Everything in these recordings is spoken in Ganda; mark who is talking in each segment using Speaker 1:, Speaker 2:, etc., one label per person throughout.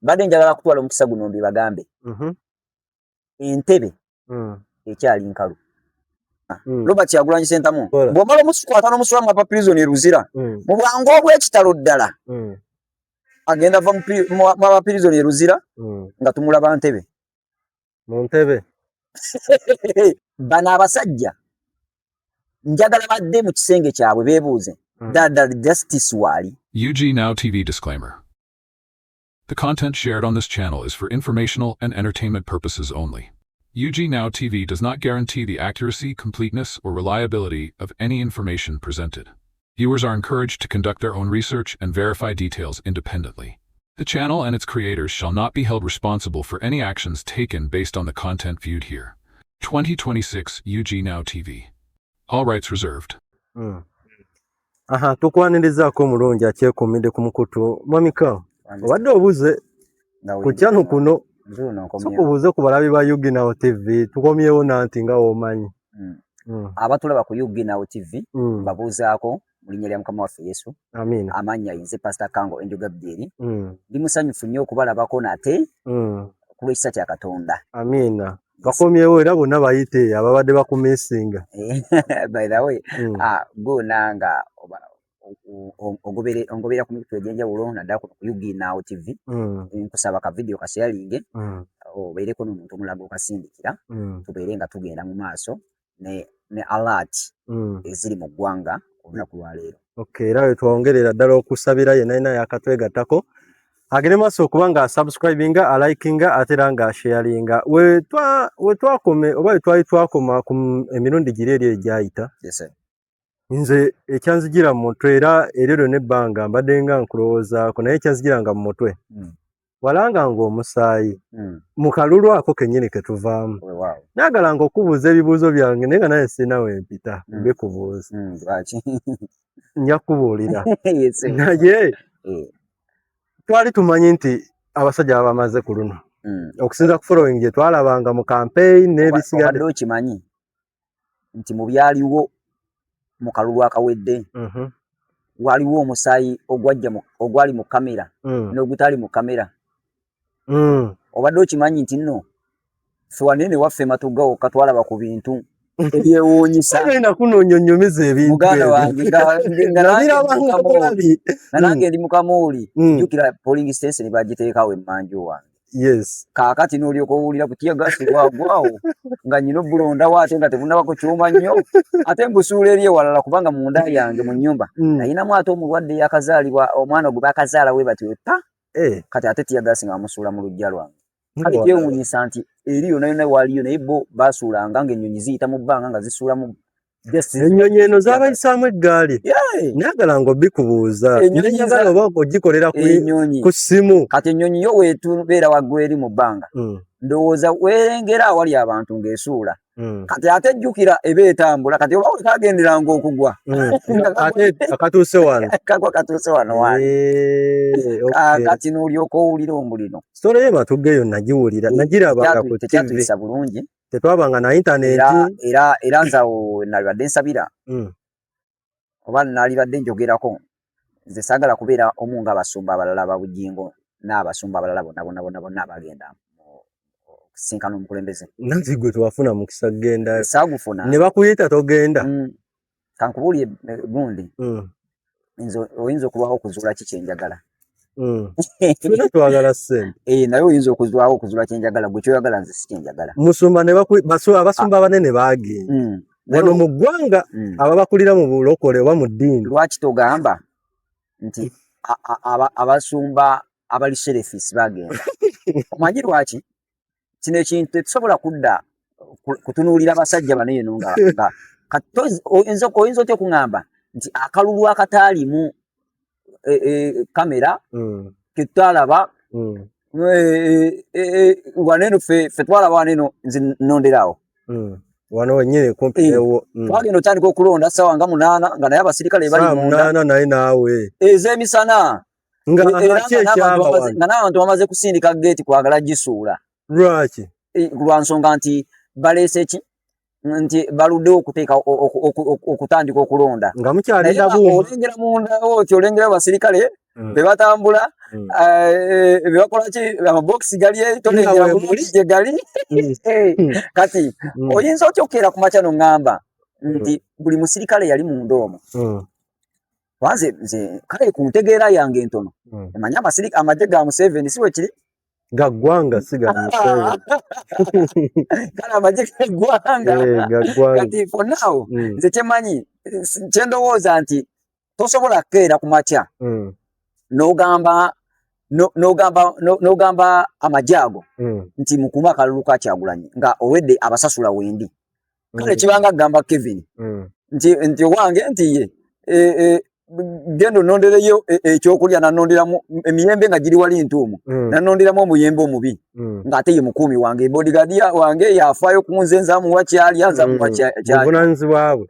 Speaker 1: Badde njagala kutwala omukisa guno mbibagambe. Entebe ekyali nkalu. Robert Kyagulanyi Ssentamu bw'omala omusikwata n'omusula mu prison eruzira mu bwangu obw'ekitalo ddala agenda va mu prison eruzira nga tumulaba ntebe
Speaker 2: mu ntebe
Speaker 1: bano abasajja njagala badde mu kisenge kyabwe beebuuze ddala justice wali.
Speaker 3: UG Now TV disclaimer. The content shared on this channel is for informational and entertainment purposes only. UG Now TV does not guarantee the accuracy, completeness, or reliability of any information presented. Viewers are encouraged to conduct their own research and verify details independently. The channel and its creators shall not be held responsible for any actions taken based on the content viewed here. 2026 UG Now TV. All rights reserved.
Speaker 2: Tukwanirizaako omulungi akyekuumidde ku mukutu. Mamika, obadde obuze ku kyano kuno. Sokubuuze ku balabi ba UG Now TV tukomyewo nanti nga womanyi.
Speaker 1: Abatulaba ku UG Now TV babuuzaako mu linnya lya Mukama waffe Yesu.
Speaker 2: Amiina.
Speaker 1: Amanya yinze Pastor Kango Enjoga Abdiri. Ndi musanyufu nnyo okubalabako nate ku lw'ekisa kya Katonda.
Speaker 2: Amiina. Bakomyewo era bonna bayite ababadde bakumisinga.
Speaker 1: By the way, go nanga ongobera ku mikutu egyenjawulo naddala ku UG Now TV. Nkusaba ka video kasharinge. Obeereko n'omuntu omulaga okasindikira. Tubeere nga tugenda mu maaso ne alert eziri mu ggwanga olunaku lwa leero.
Speaker 2: Okay, era twongerera ddala okusabira yenna yakatwegattako. Agende maaso okuba nga subscribinga, alikinga ate era nga sharinga. We twakome oba we twali twakoma ku emirundi giri eri egyayita.
Speaker 1: Yes sir.
Speaker 2: Nze ekyanzigira mu mutwe era erero n'ebbanga mbadde nga nkulowoozaako naye ekyanzigiranga mu mutwe walanga ng'omusaayi mu kalulu ako kennyini ke tuvaamu naagala nga okubuuza ebibuuzo byange naye nga naye sinawe mpita mbikubuuza nja kubuulira naye twali tumanyi nti abasajja baba bamaze ku luno okusinza ku following gye twalabanga mu campaign n'ebisigadde
Speaker 1: okimanyi nti mu byaliwo mu kalulu akawedde waliwo omusaayi ogwali mu kamera n'ogutali mu kamera. Obadde okimanyi nti nno ffe wanene waffe matugawo katwalaba ku bintu ebyewuunyisa.
Speaker 2: Olina kunoonyonyomiza ebintu
Speaker 1: muganda wange nga nange ndi mukamuuli jjukira polling station bagiteekawo emmanju wange.
Speaker 2: Yes.
Speaker 1: Kaakati n'olyoka owulira kutya gasi gwagwawo nga nyina obbulondawo ate nga tebunnaba kukyuma nnyo ate mbusuula eri ewalala kubanga mu nda yange mu nnyumba nayinamu ate omulwadde yakazaalibwa omwana ogwe bakazaala we batyo pa kati ate tya gasi nga bamusuula mu luggya lwange. Kati kyewuunyisa nti eri yonna yonna waliyo naye bo baasuulanga ng'ennyonyi ziyita mu bbanga nga zisuula mu
Speaker 2: ennyonyi eno zaabayisaamu eggaali naagala nga obikubuuza njagala oba ogikolera ku ssimu.
Speaker 1: Kati ennyonyi yo weetubeera waggwa eri mu bbanga ndowooza weerengera awali abantu ng'esuula kati ate jjukira eba etambula kati oba wekaagenderanga okugwa
Speaker 2: ate akatuuse wano
Speaker 1: katuuse wano kati n'olyoka owulira omuliro.
Speaker 2: Sitole ye Matuggeyo nagiwulira nagirabanga ku
Speaker 1: tekyatuyisa bulungi
Speaker 2: tetwabanga na intaneti
Speaker 1: era nzawo nalibadde nsabira oba nalibadde njogerako nze saagala kubeera omu ng'abasumba abalala ababujingo n'abasumba abalala bonna abagenda okusinkana omukulembeze.
Speaker 2: Nanti gwe tewafuna mukisa kugenda
Speaker 1: saagufuna
Speaker 2: ne bakuyita togenda.
Speaker 1: Kankubuulye gundi oyinza okulwaho okuzuula ki kyenjagala.
Speaker 2: Tuna twagala ssente.
Speaker 1: Naye oyinza okuzuulaho okuzuula kyenjagala gwe kyoyagala nze si kyenjagala.
Speaker 2: Musumba ne abasumba abanene baagenda wano mu ggwanga ababakulira mu bulokole oba mu ddiini.
Speaker 1: Lwaki togamba nti abasumba abali serefisi bagenda? Omanyi lwaki? Kino ekintu tetusobola kudda kutunuulira abasajja bano eno nga oyinza otya okuŋŋamba nti akalulu akataalimu kamera ketwalaba waneno ffe twalaba waneno nze nonderawo
Speaker 2: wano wennyini kumpi newo
Speaker 1: twagenda otandika okulonda ssaawa nga 8 nga naye abasirikale bali munda
Speaker 2: 8 naye naawe
Speaker 1: ez'emisana nga n'abantu bamaze kusindika geeti kwagala gisuula.
Speaker 2: Lwaki?
Speaker 1: Lwa nsonga nti baleese ki nti baludde okuteeka okutandika okulonda
Speaker 2: nga mukyalinda
Speaker 1: olengera munda otyo olengera abasirikale bebatambula bebakola ki amabox gali tonengera bulungi gye gali kati oyinza otya okukeera ku makya n'oŋŋamba nti buli musirikale yali mu ndoomo wanze nze kale ku ntegeera yange entono emanya amagye ga Museveni si we kiri
Speaker 2: ga ggwanga si ga Museveni
Speaker 1: kale amagye ga ggwanga kati for now nze kyemanyi kyendowooza nti tosobola kukeera ku makya n'ogamba amagye ago nti mukuuma akalulu ka Kyagulanyi nga already abasasula wendi kale kibanga kugamba Kevin nti owange nti ye gendo nondereyo ekyokulya nanonderamu emiyembe nga giri wali ntuumu nanonderamu omuyembe omubi ng'ate ye mukuumi wange bodyguard wange yafaayo kunze nzamuwa kyali anzamuwa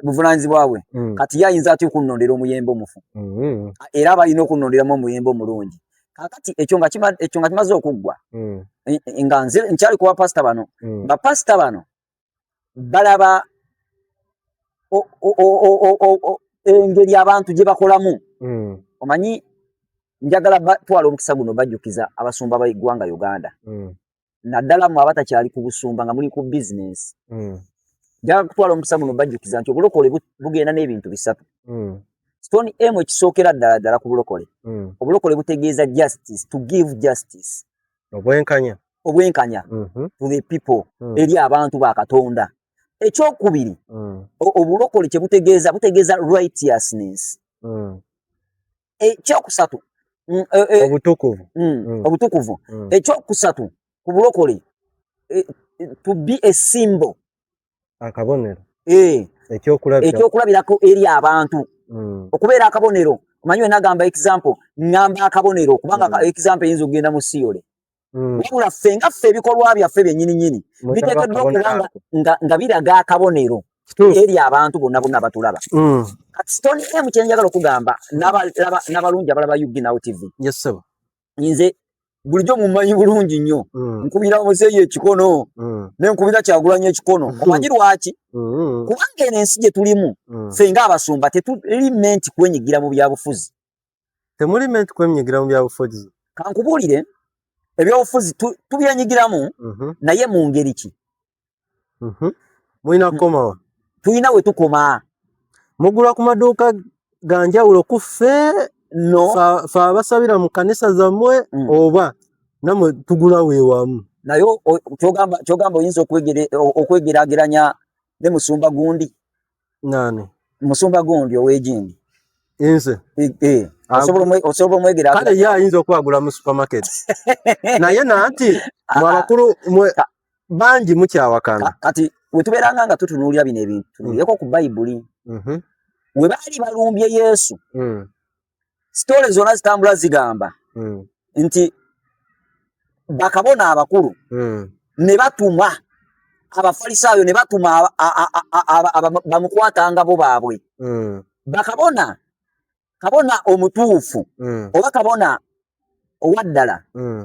Speaker 1: buvunaanyizibwa bwe kati yayinza atya okunnondera omuyembe omufu era abalina okunnonderamu omuyembe omulungi kakati ekyo nga kimaze okuggwa nga nze nkyali kuba pasita bano bapasita bano balaba engeri abantu gye bakolamu omanyi njagala batwala omukisa guno bajjukiza abasumba b'eggwanga Uganda naddala mu abatakyali ku busumba nga muli ku bizinesi njagala kutwala omukisa guno bajjukiza nti obulokole bugenda n'ebintu bisatu stone emu ekisookera ddala ku bulokole obulokole butegeeza justice to give justice obwenkanya to the people eri abantu ba Katonda ekyokubiri obulokole kye butegeeza righteousness ekyokusatu obutukuvu ekyokusatu ku bulokole to be a symbol
Speaker 2: akabonero
Speaker 1: ekyokulabirako eri abantu okubeera akabonero omanyi we nagamba example ngamba akabonero kubanga example eyinza okugenda mu siyole wabula ffe nga ffe ebikolwa byaffe byennyini biteekeddwa okubanga nga biraga akabonero eri abantu bonna batulaba kati stone emu kyenjagala okugamba n'abalungi abalaba UG Now TV nze bulijjo mumanyi bulungi nnyo nkubira Muzeeyi ekikono nenkubira Kyagulanyi ekikono omanyi lwaki kubanga eno ensi gye tulimu ffe ng'abasumba tetuli menti kwenyigira mu byabufuzi kankubuulire ebyobufuzi tubyenyigiramu naye mu ngeri ki
Speaker 2: mulina kukomawa
Speaker 1: tulina we tukoma
Speaker 2: mugula ku maduuka ga njawulo ku ffe fe abasabira mu kanisa zammwe oba namwe tugula weewamu
Speaker 1: naye kyogamba oyinza okwegeraageranya ne musumba gundi musumba gundi ow'egindi
Speaker 2: nze
Speaker 1: osobola omwegera
Speaker 2: kale ye ayinza okwagula mu supermarket naye nanti mwabakulu bangi mukyawakana
Speaker 1: kati wetubeeranga nga tutunuulira bino ebintu tunuulireko ku bayibuli we baali balumbye Yesu sitole zonna zitambula zigamba nti bakabona abakulu ne batuma abafalisaayo ne batuma bamukwatanga bo baabwe bakabona omutuufu oba kabona owaddala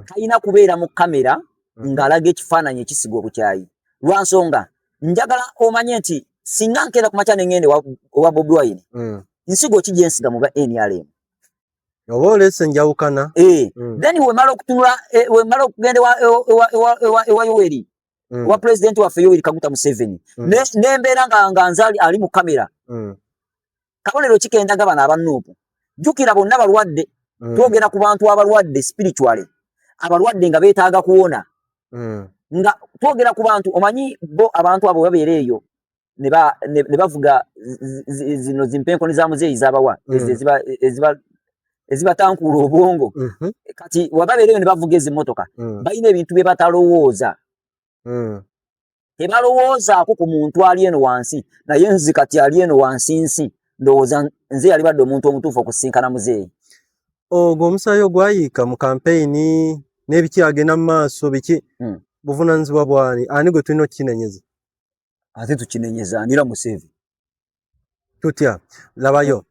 Speaker 1: talina kubeera mu kamera ng'alaga ekifaananyi ekisiga obukyayi lwansonga njagala omanye nti singa nkeera ku makya nengende owa Bobi Wine nsigo ki gye nsiga mu ba NRM
Speaker 2: oba oleese njawukana
Speaker 1: then wemala okutunula wemala okugenda ewa Yoweri wa pulezidenti waffe Yoweri Kaguta Museveni nembeera nga nzaali ali mu kamera kabonero kikenda bano abannuupu jjukira bonna balwadde twogera ku bantu abalwadde spiritually abalwadde nga beetaaga kuwona nga twogera ku bantu omanyi bo abantu abo babeera eyo ne bavuga zino zimpenkoni za Muzeeyi z'abawa ezibatankuula obwongo kati wababeera eyo ne bavuga ezimmotoka balina ebintu bye batalowooza tebalowoozaako ku muntu ali eno wansi naye nzi kati ali eno wansi nsi ndowooza nze yali badde omuntu omutuufu okusinkana Muzeeyi
Speaker 2: ogwo omusaayi ogwayiika mu kampeyini n'ebiki agenda mu maaso biki buvunaanyizibwa bwani ani gwe tulina okukinenyeza
Speaker 1: ate tukinenyeza anira Museveni
Speaker 2: tutya labayo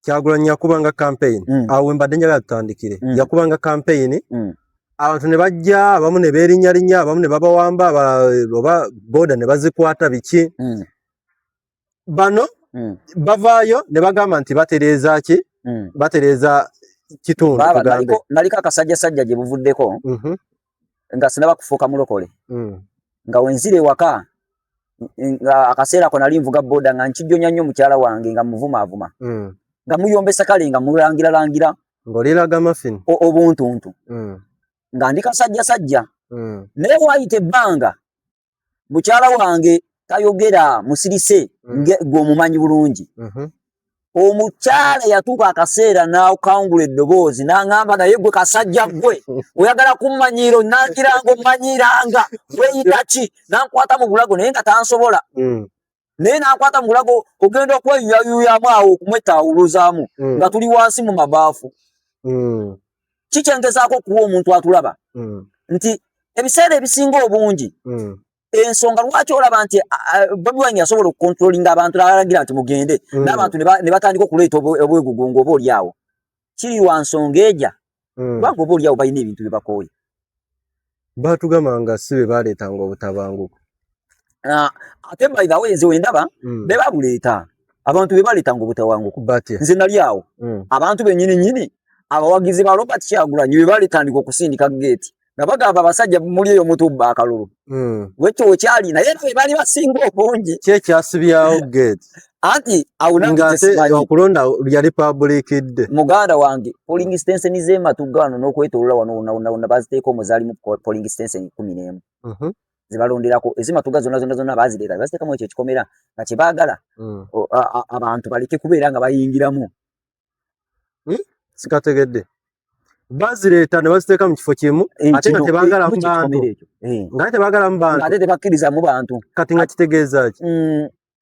Speaker 2: Kyagulanyi yakubanga campaign awo mbadde njagala tutandikire yakubanga campaign abantu ne bajja abamu ne beerinyalinya abamu ne babawamba oba boda ne bazikwata biki bano bavaayo ne bagamba nti batereeza ki batereeza kitundu
Speaker 1: tugambe naliko akasajja sajja gye buvuddeko nga sinaba kufuuka mulokole nga wenzire waka nga akaseera ko nali nvuga boda nga nkijjonya nnyo mukyala wange nga muvuma nga muyombesa kale nga mulangira
Speaker 2: ng'oliraga muffin
Speaker 1: obuntuntu nga ndi kasajja sajja naye waayita ebbanga mukyala wange tayogera musirise gw'omumanyi bulungi omukyala yatuuka akaseera n'akangula eddoboozi n'aŋŋamba naye gwe kasajja gwe oyagala kummanyiiro nankiranga ommanyiranga weyita ki nankwata mu bulago naye nga tansobola naye nankwata mu bulago ogenda okweyuyayuyamu awo okumwetawuluzaamu nga tuli wansi mu mabaafu kikyengezaako okuwa omuntu atulaba nti ebiseera ebisinga obungi ensonga lwaki olaba nti Bobi Wine yasobola okukontrolinga abantu n'alagira nti mugende n'abantu ne batandika okuleeta obwegugungo oba oli awo kiri lwa nsonga eja kubanga oba oli awo balina ebintu bye bakooye
Speaker 2: baatugamba nga si be baaleetanga obutabanguko
Speaker 1: ate by the way nze wendaba be babuleeta abantu be baleetanga obutabanguko nze nali awo abantu bennyini abawagizi ba Robert Kyagulanyi be baleetandika okusindika geeti nga bagamba abasajja muli eyo mutubba akalulu wekyo wekyali naye be bali basinga obungi
Speaker 2: kyekyasibyawo geeti
Speaker 1: anti
Speaker 2: okulonda yali publikidde
Speaker 1: muganda wange polling station z'ematugano n'okwetolola wano baziteeka omuzaalimu polling station 11 zibalonderako ezimatuga zonna bazireeta baziteekamu ekyo ekikomera nga kye baagala abantu baleke kubeera nga bayingiramu
Speaker 2: sikategedde bazireeta ne baziteeka mu kifo kimu ate nga tebaagala mu bantu nga tebaagala mu bantu
Speaker 1: ate tebakkiriza mu bantu
Speaker 2: kati nga kitegeeza ki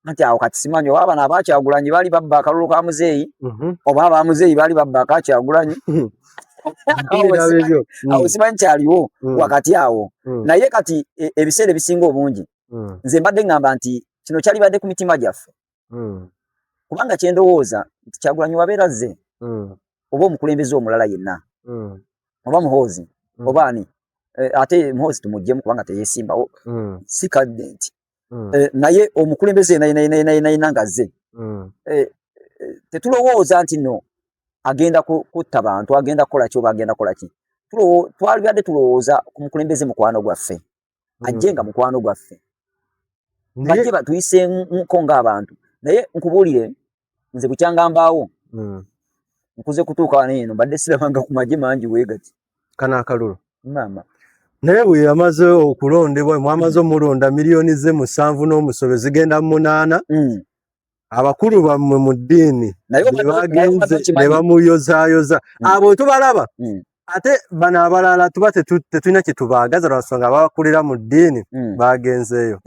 Speaker 1: nti awo kati simanyi oba bano abakyagulanyi baali babba akalulu ka muzeeyi oba abamuzeeyi baali babba akakyagulanyi awo simanyi kyaliwo wakati awo naye kati ebiseera ebisinga obungi nze mbadde ngamba nti kino kyalibadde ku mitima gyaffe kubanga kyendowooza nti Kyagulanyi wabeera zze oba omukulembeze omulala yenna oba muhoozi oba ani ate muhoozi tumuggyemu kubanga teyeesimbawo si kadde nti naye omukulembeze nayina nga zze tetulowooza nti no agenda kutta bantu agenda kukola ki oba agenda kukola ki twalibadde tulowooza ku mukulembeze mukwano gwaffe ajje nga mukwano gwaffe bajje batuyiseeko ng'abantu naye nkubuulire nze bukyangambaawo nkuze kutuuka wano eno mbadde sirabanga ku magye mangi weegati
Speaker 2: kana akalulu
Speaker 1: maama
Speaker 2: naye bwe yamaze okulondebwa mwamaze omulonda miliyoni ze 7 n'omusobe zigenda mu 8 abakulu bammwe mu ddiini bagenze ne bamuyozaayoza abo tubalaba ate bano abalala tuba tetulina kye tubaagaza lwa nsonga abakulira mu ddiini bagenzeeyo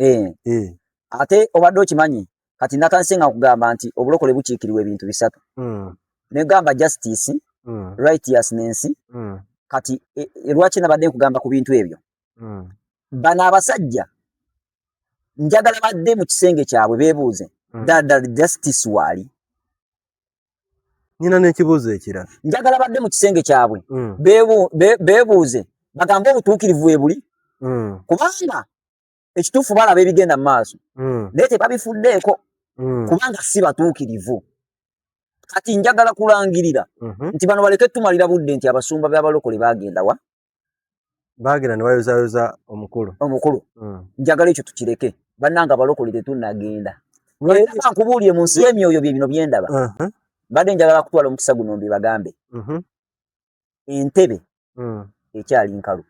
Speaker 1: ate obadde okimanyi kati natandise nga kugamba nti obulokole bukiikirirwa ebintu 3 negamba justice righteousness kati lwaki nabadde nkugamba ku bintu ebyo bano abasajja njagala badde mu kisenge kyabwe beebuuze ddala justice waali
Speaker 2: nina n'ekibuuzo ekirala
Speaker 1: njagala badde mu kisenge kyabwe beebuuze bagambe obutuukirivu we buli kubanga ekituufu balaba ebigenda mu maaso naye tebabifuddeeko kubanga si batuukirivu kati njagala kulangirira nti bano baleke tumalira budde nti abasumba b'abalokole bagenda wa
Speaker 2: bagenda ne bayozayoza omukulu
Speaker 1: njagala ekyo tukireke bannanga abalokole tetunnagenda era nkubuulire mu nsi y'emyoyo bye bino bye ndaba badde njagala kutwala omukisa guno mbi bagambe entebe ekyali nkalu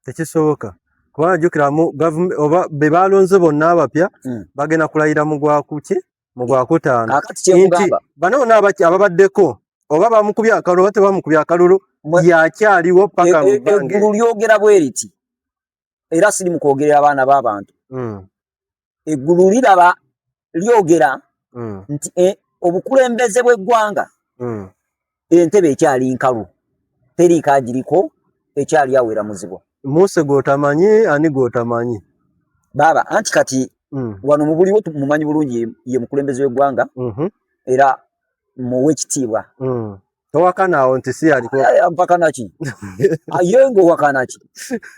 Speaker 2: tekisoboka kubanga jjukiramu gavumenti oba be balonze bonna abapya bagenda kulayira mu gwakuki mu gwakutaano nti bano ababaddeko oba bamukubya akalulu oba tebamukubya akalulu yakyaliwo paka
Speaker 1: eggulu lyogera bwe riti era siri mu kwogerera abaana b'abantu eggulu liraba lyogera nti obukulembeze bw'eggwanga entebe ekyali nkalu teriiko agiriko ekyali awera muzibu
Speaker 2: Muse gw'otamanyi ani gw'otamanyi
Speaker 1: baba anti kati wano mu buliwo mumanyi bulungi ye mukulembeze w'eggwanga era muwe ekitiibwa
Speaker 2: towakana awo nti si aliko
Speaker 1: mpakana ki ye ng'owakana ki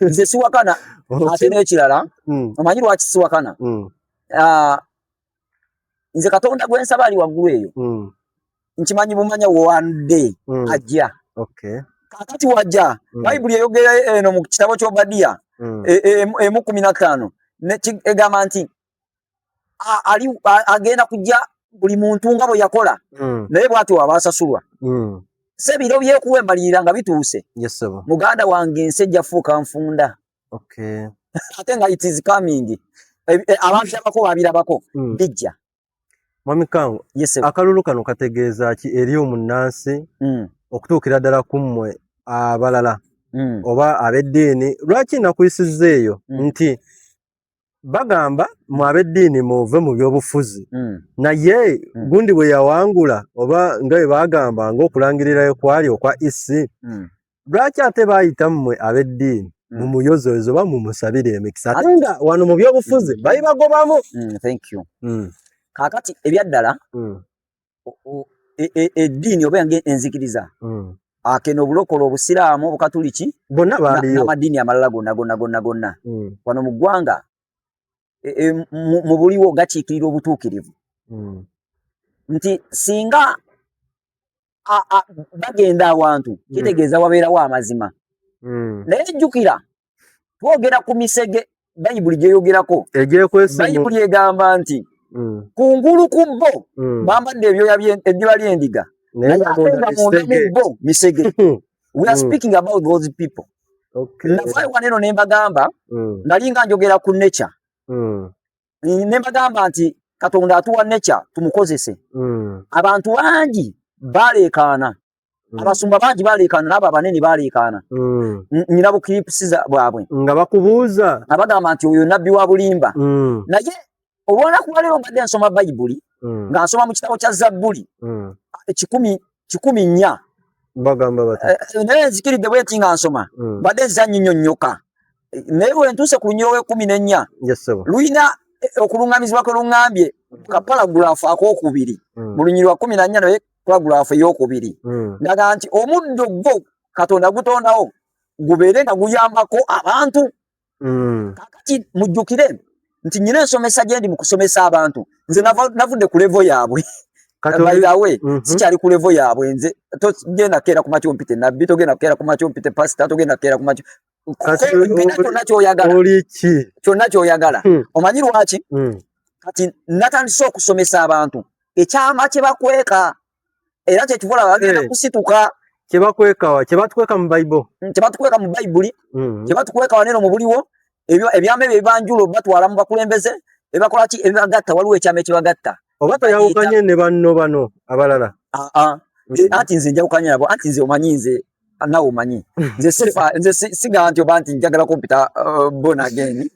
Speaker 1: nze siwakana ate n'ekirala omanyi lwaki siwakana nze Katonda gwe nsaba ali waggulu eyo nkimanyi bumanya one day ajja.
Speaker 2: Okay.
Speaker 1: Kakati wajja Bible eyogera eno mu kitabo ky'Obadiya 15 ne egamba nti ali agenda kujja buli muntu nga bwe yakola naye bw'atyo abasasulwa. Sebiro byekuwembalirira nga bituuse.
Speaker 2: Yes sir.
Speaker 1: Muganda wange nsejja fuuka nfunda.
Speaker 2: Okay.
Speaker 1: Ate nga it is coming. Abantu abako babirabako bijja.
Speaker 2: Mwami Kango,
Speaker 1: yes,
Speaker 2: akalulu kano kategeeza ki eri omunnansi okutuukira ddala kummwe abalala oba ab'eddiini lwaki nakuyisizza eyo nti bagamba mu ab'eddiini muve mu by'obufuzi naye gundi bwe yawangula oba nga bwe bagamba ng'okulangirirayo kwali okwa isi lwaki ate baayita mmwe ab'eddiini mu muyozoezo oba mu musabire emikisa ate nga wano mu by'obufuzi bayibagobamu.
Speaker 1: Thank you. Kakati ebyaddala eddiini oba enzikiriza akeno obulokole obusiraamu obukatuliki
Speaker 2: bonna baaliyo
Speaker 1: n'amadiini amalala gonna wano mu ggwanga mu buliwo gakiikirira obutuukirivu nti singa bagenda awantu kitegeeza wabeerawo amazima naye jjukira twogera ku misege bayibuli gyeyogerako bayibuli egamba nti kungulu kubbo bambadde ebyoya eddiba ly'endiga bo misege. We are speaking about those people. Nafaayo waneno ne mbagamba nali nga njogera ku nature ne mbagamba nti Katonda atuwa nature tumukozese. Abantu bangi baleekaana abasumba bangi baleekaana n'abo abanene baleekaana nyina bukiripisiza bwabwe
Speaker 2: nga bakubuuza
Speaker 1: abagamba nti oyo nabbi wa bulimba naye obona kuba leero mbadde nsoma bayibuli nga nsoma mu kitabo kya Zabbuli 14
Speaker 2: bagamba bati
Speaker 1: naye nzikiridde bweti nga nsoma mbadde nzannyonnyoka naye bwe ntuuse ku nnyo 14 luyina okulungamizibwa kwe luŋŋambye ka paragulaafu akookubiri mu lunyiriri lwa 14 naye paragulaafu ey'okubiri ndaga nti omuddo gwo Katonda gutondawo gubeere nga guyambako abantu. Kakati mujjukire nti nyina ensomesa gye ndi mu kusomesa abantu nze navudde ku levo yaabwe bayidawe sikyali ku levo yaabwe nze togenda keera ku makyo mpite nabbi togenda keera ku makyo mpite pasita togenda keera ku makyo kyonna kyoyagala omanyi lwaki kati natandise okusomesa abantu ekyama kye bakweka era kyekivula bagenda kusituka
Speaker 2: kye bakweka kye batukweka mu
Speaker 1: bayibuli kye batukweka waneno mu buliwo ebyama ebyo ebibanjulo batwala mu bakulembeze ebakola ki ebibagatta waliwo ekyama ekibagatta
Speaker 2: oba toyawukanye ne banno bano abalala
Speaker 1: anti nze njawukanye nabo anti nze omanyi nze nawe omanyi nze siga nti oba nti njagala kumpita born again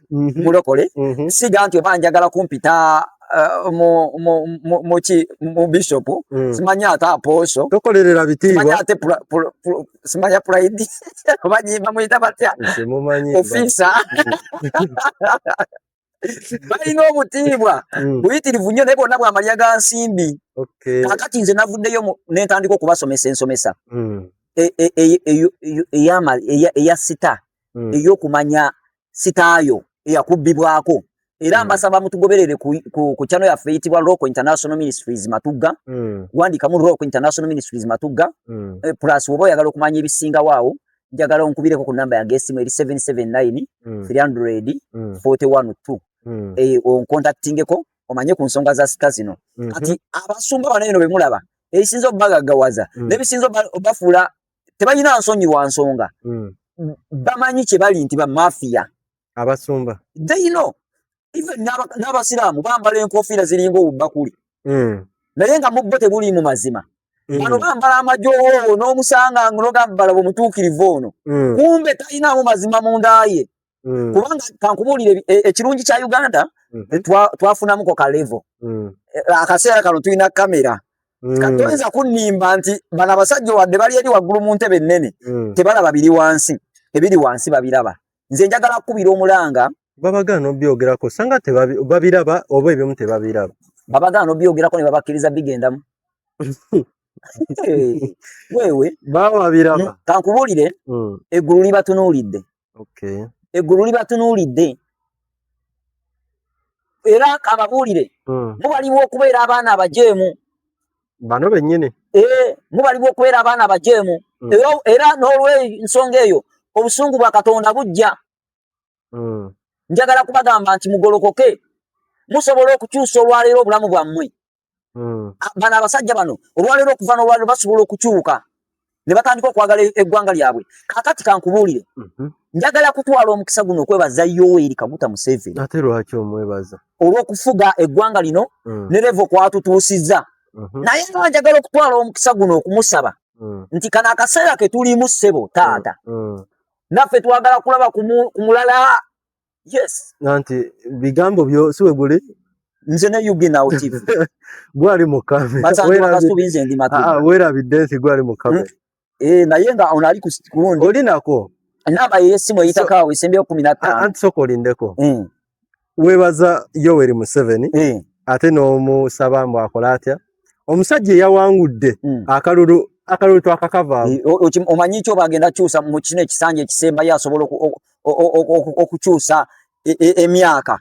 Speaker 1: mulokole siga nti oba njagala kumpita mu bishop simanyi ate apostle
Speaker 2: tokolerera bitiibwa
Speaker 1: simanya pride omanyi bamuyita batya ofisa balina obutiibwa buyitirivu nnyo naye bonna bwamalya ga nsimbi. Kakati nze navuddeyo nentandika okubasomesa ensomesa eya sita ey'okumanya sitaayo eyakubbibwako era mbasaba mutugoberere ku channel yaffe eyitibwa Rock International Ministries Matugga wandikamu Rock International Ministries Matugga plus woba oyagala okumanya ebisinga waawo njagala onkubireko ku namba yange esimu eri 779 300 412 oncontactingeko omanye ku nsonga za sita zino. Kati abasumba bano eno bemulaba ebisinza obagaggawaza n'ebisinza obafuula tebalina nsonyiwa nsonga bamanyi kye bali nti ba mafia
Speaker 2: abasumba
Speaker 1: they know even n'abasiraamu bambala enkofiira ziringa obubbakuli naye nga mubbo tebuli mu mazima bano bambala amajoowo n'omusanga n'ogambala bwemutuukirivu ono kumbe talinamu mazima munda ye kubanga kankubuulire ekirungi kya Uganda twafunamuko kalevo akaseera kano tulina kamera katoyinza kunnimba nti bano abasajja wadde bali eri waggulu mu ntebe ennene tebalaba biri wansi ebiri wansi babiraba. Nze njagala kukubira omulanga
Speaker 2: babagaana obyogerako sanga babiraba oba ebimu tebabiraba
Speaker 1: babagaana obyogerako ne babakkiriza bigendamu wewe
Speaker 2: babiraba
Speaker 1: kankubuulire eggulu libatunuulidde eggulu libatunuulidde era kababuulire mubaliwo okubeera abaana abajeemu
Speaker 2: bano bennyini
Speaker 1: mubali bw'okubeera abaana abajeemu era n'olw'ensonga eyo obusungu bwa Katonda bujja. Njagala kubagamba nti mugolokoke musobola okukyusa olwaleero obulamu bwammwe. Bano abasajja bano olwaleero okuva n'olwaleero basobola okukyuka ne batandika okwagala eggwanga lyabwe. Kaakati kankubuulire, njagala kutwala omukisa guno okwebaza Yoweri Kaguta Museveni.
Speaker 2: Ate lwaki omwebaza?
Speaker 1: Olw'okufuga eggwanga lino ne levo kwatutuusizza. Naye nga njagala okutwala omukisa guno okumusaba nti kano akaseera ke tulimu ssebo taata. Naffe twagala kulaba ku mulala. Yes.
Speaker 2: Nanti bigambo byo siwe guli?
Speaker 1: Nze ne yugi nawo chief.
Speaker 2: Gwali mukabe. Werabidde nti gwali mukabe.
Speaker 1: Naye nga onali kundi.
Speaker 2: Olinako?
Speaker 1: Namba y'essimu eyitakawo esembyeyo 15.
Speaker 2: Anti soko olindeko. Webaza Yoweri Museveni. Ate n'omusaba mbu akola atya. Omusajja yawangudde akalulu twakakava.
Speaker 1: Omanyi kyo bagenda kyusa mu kino ekisanja ekisemba yasobola okukyusa emyaka.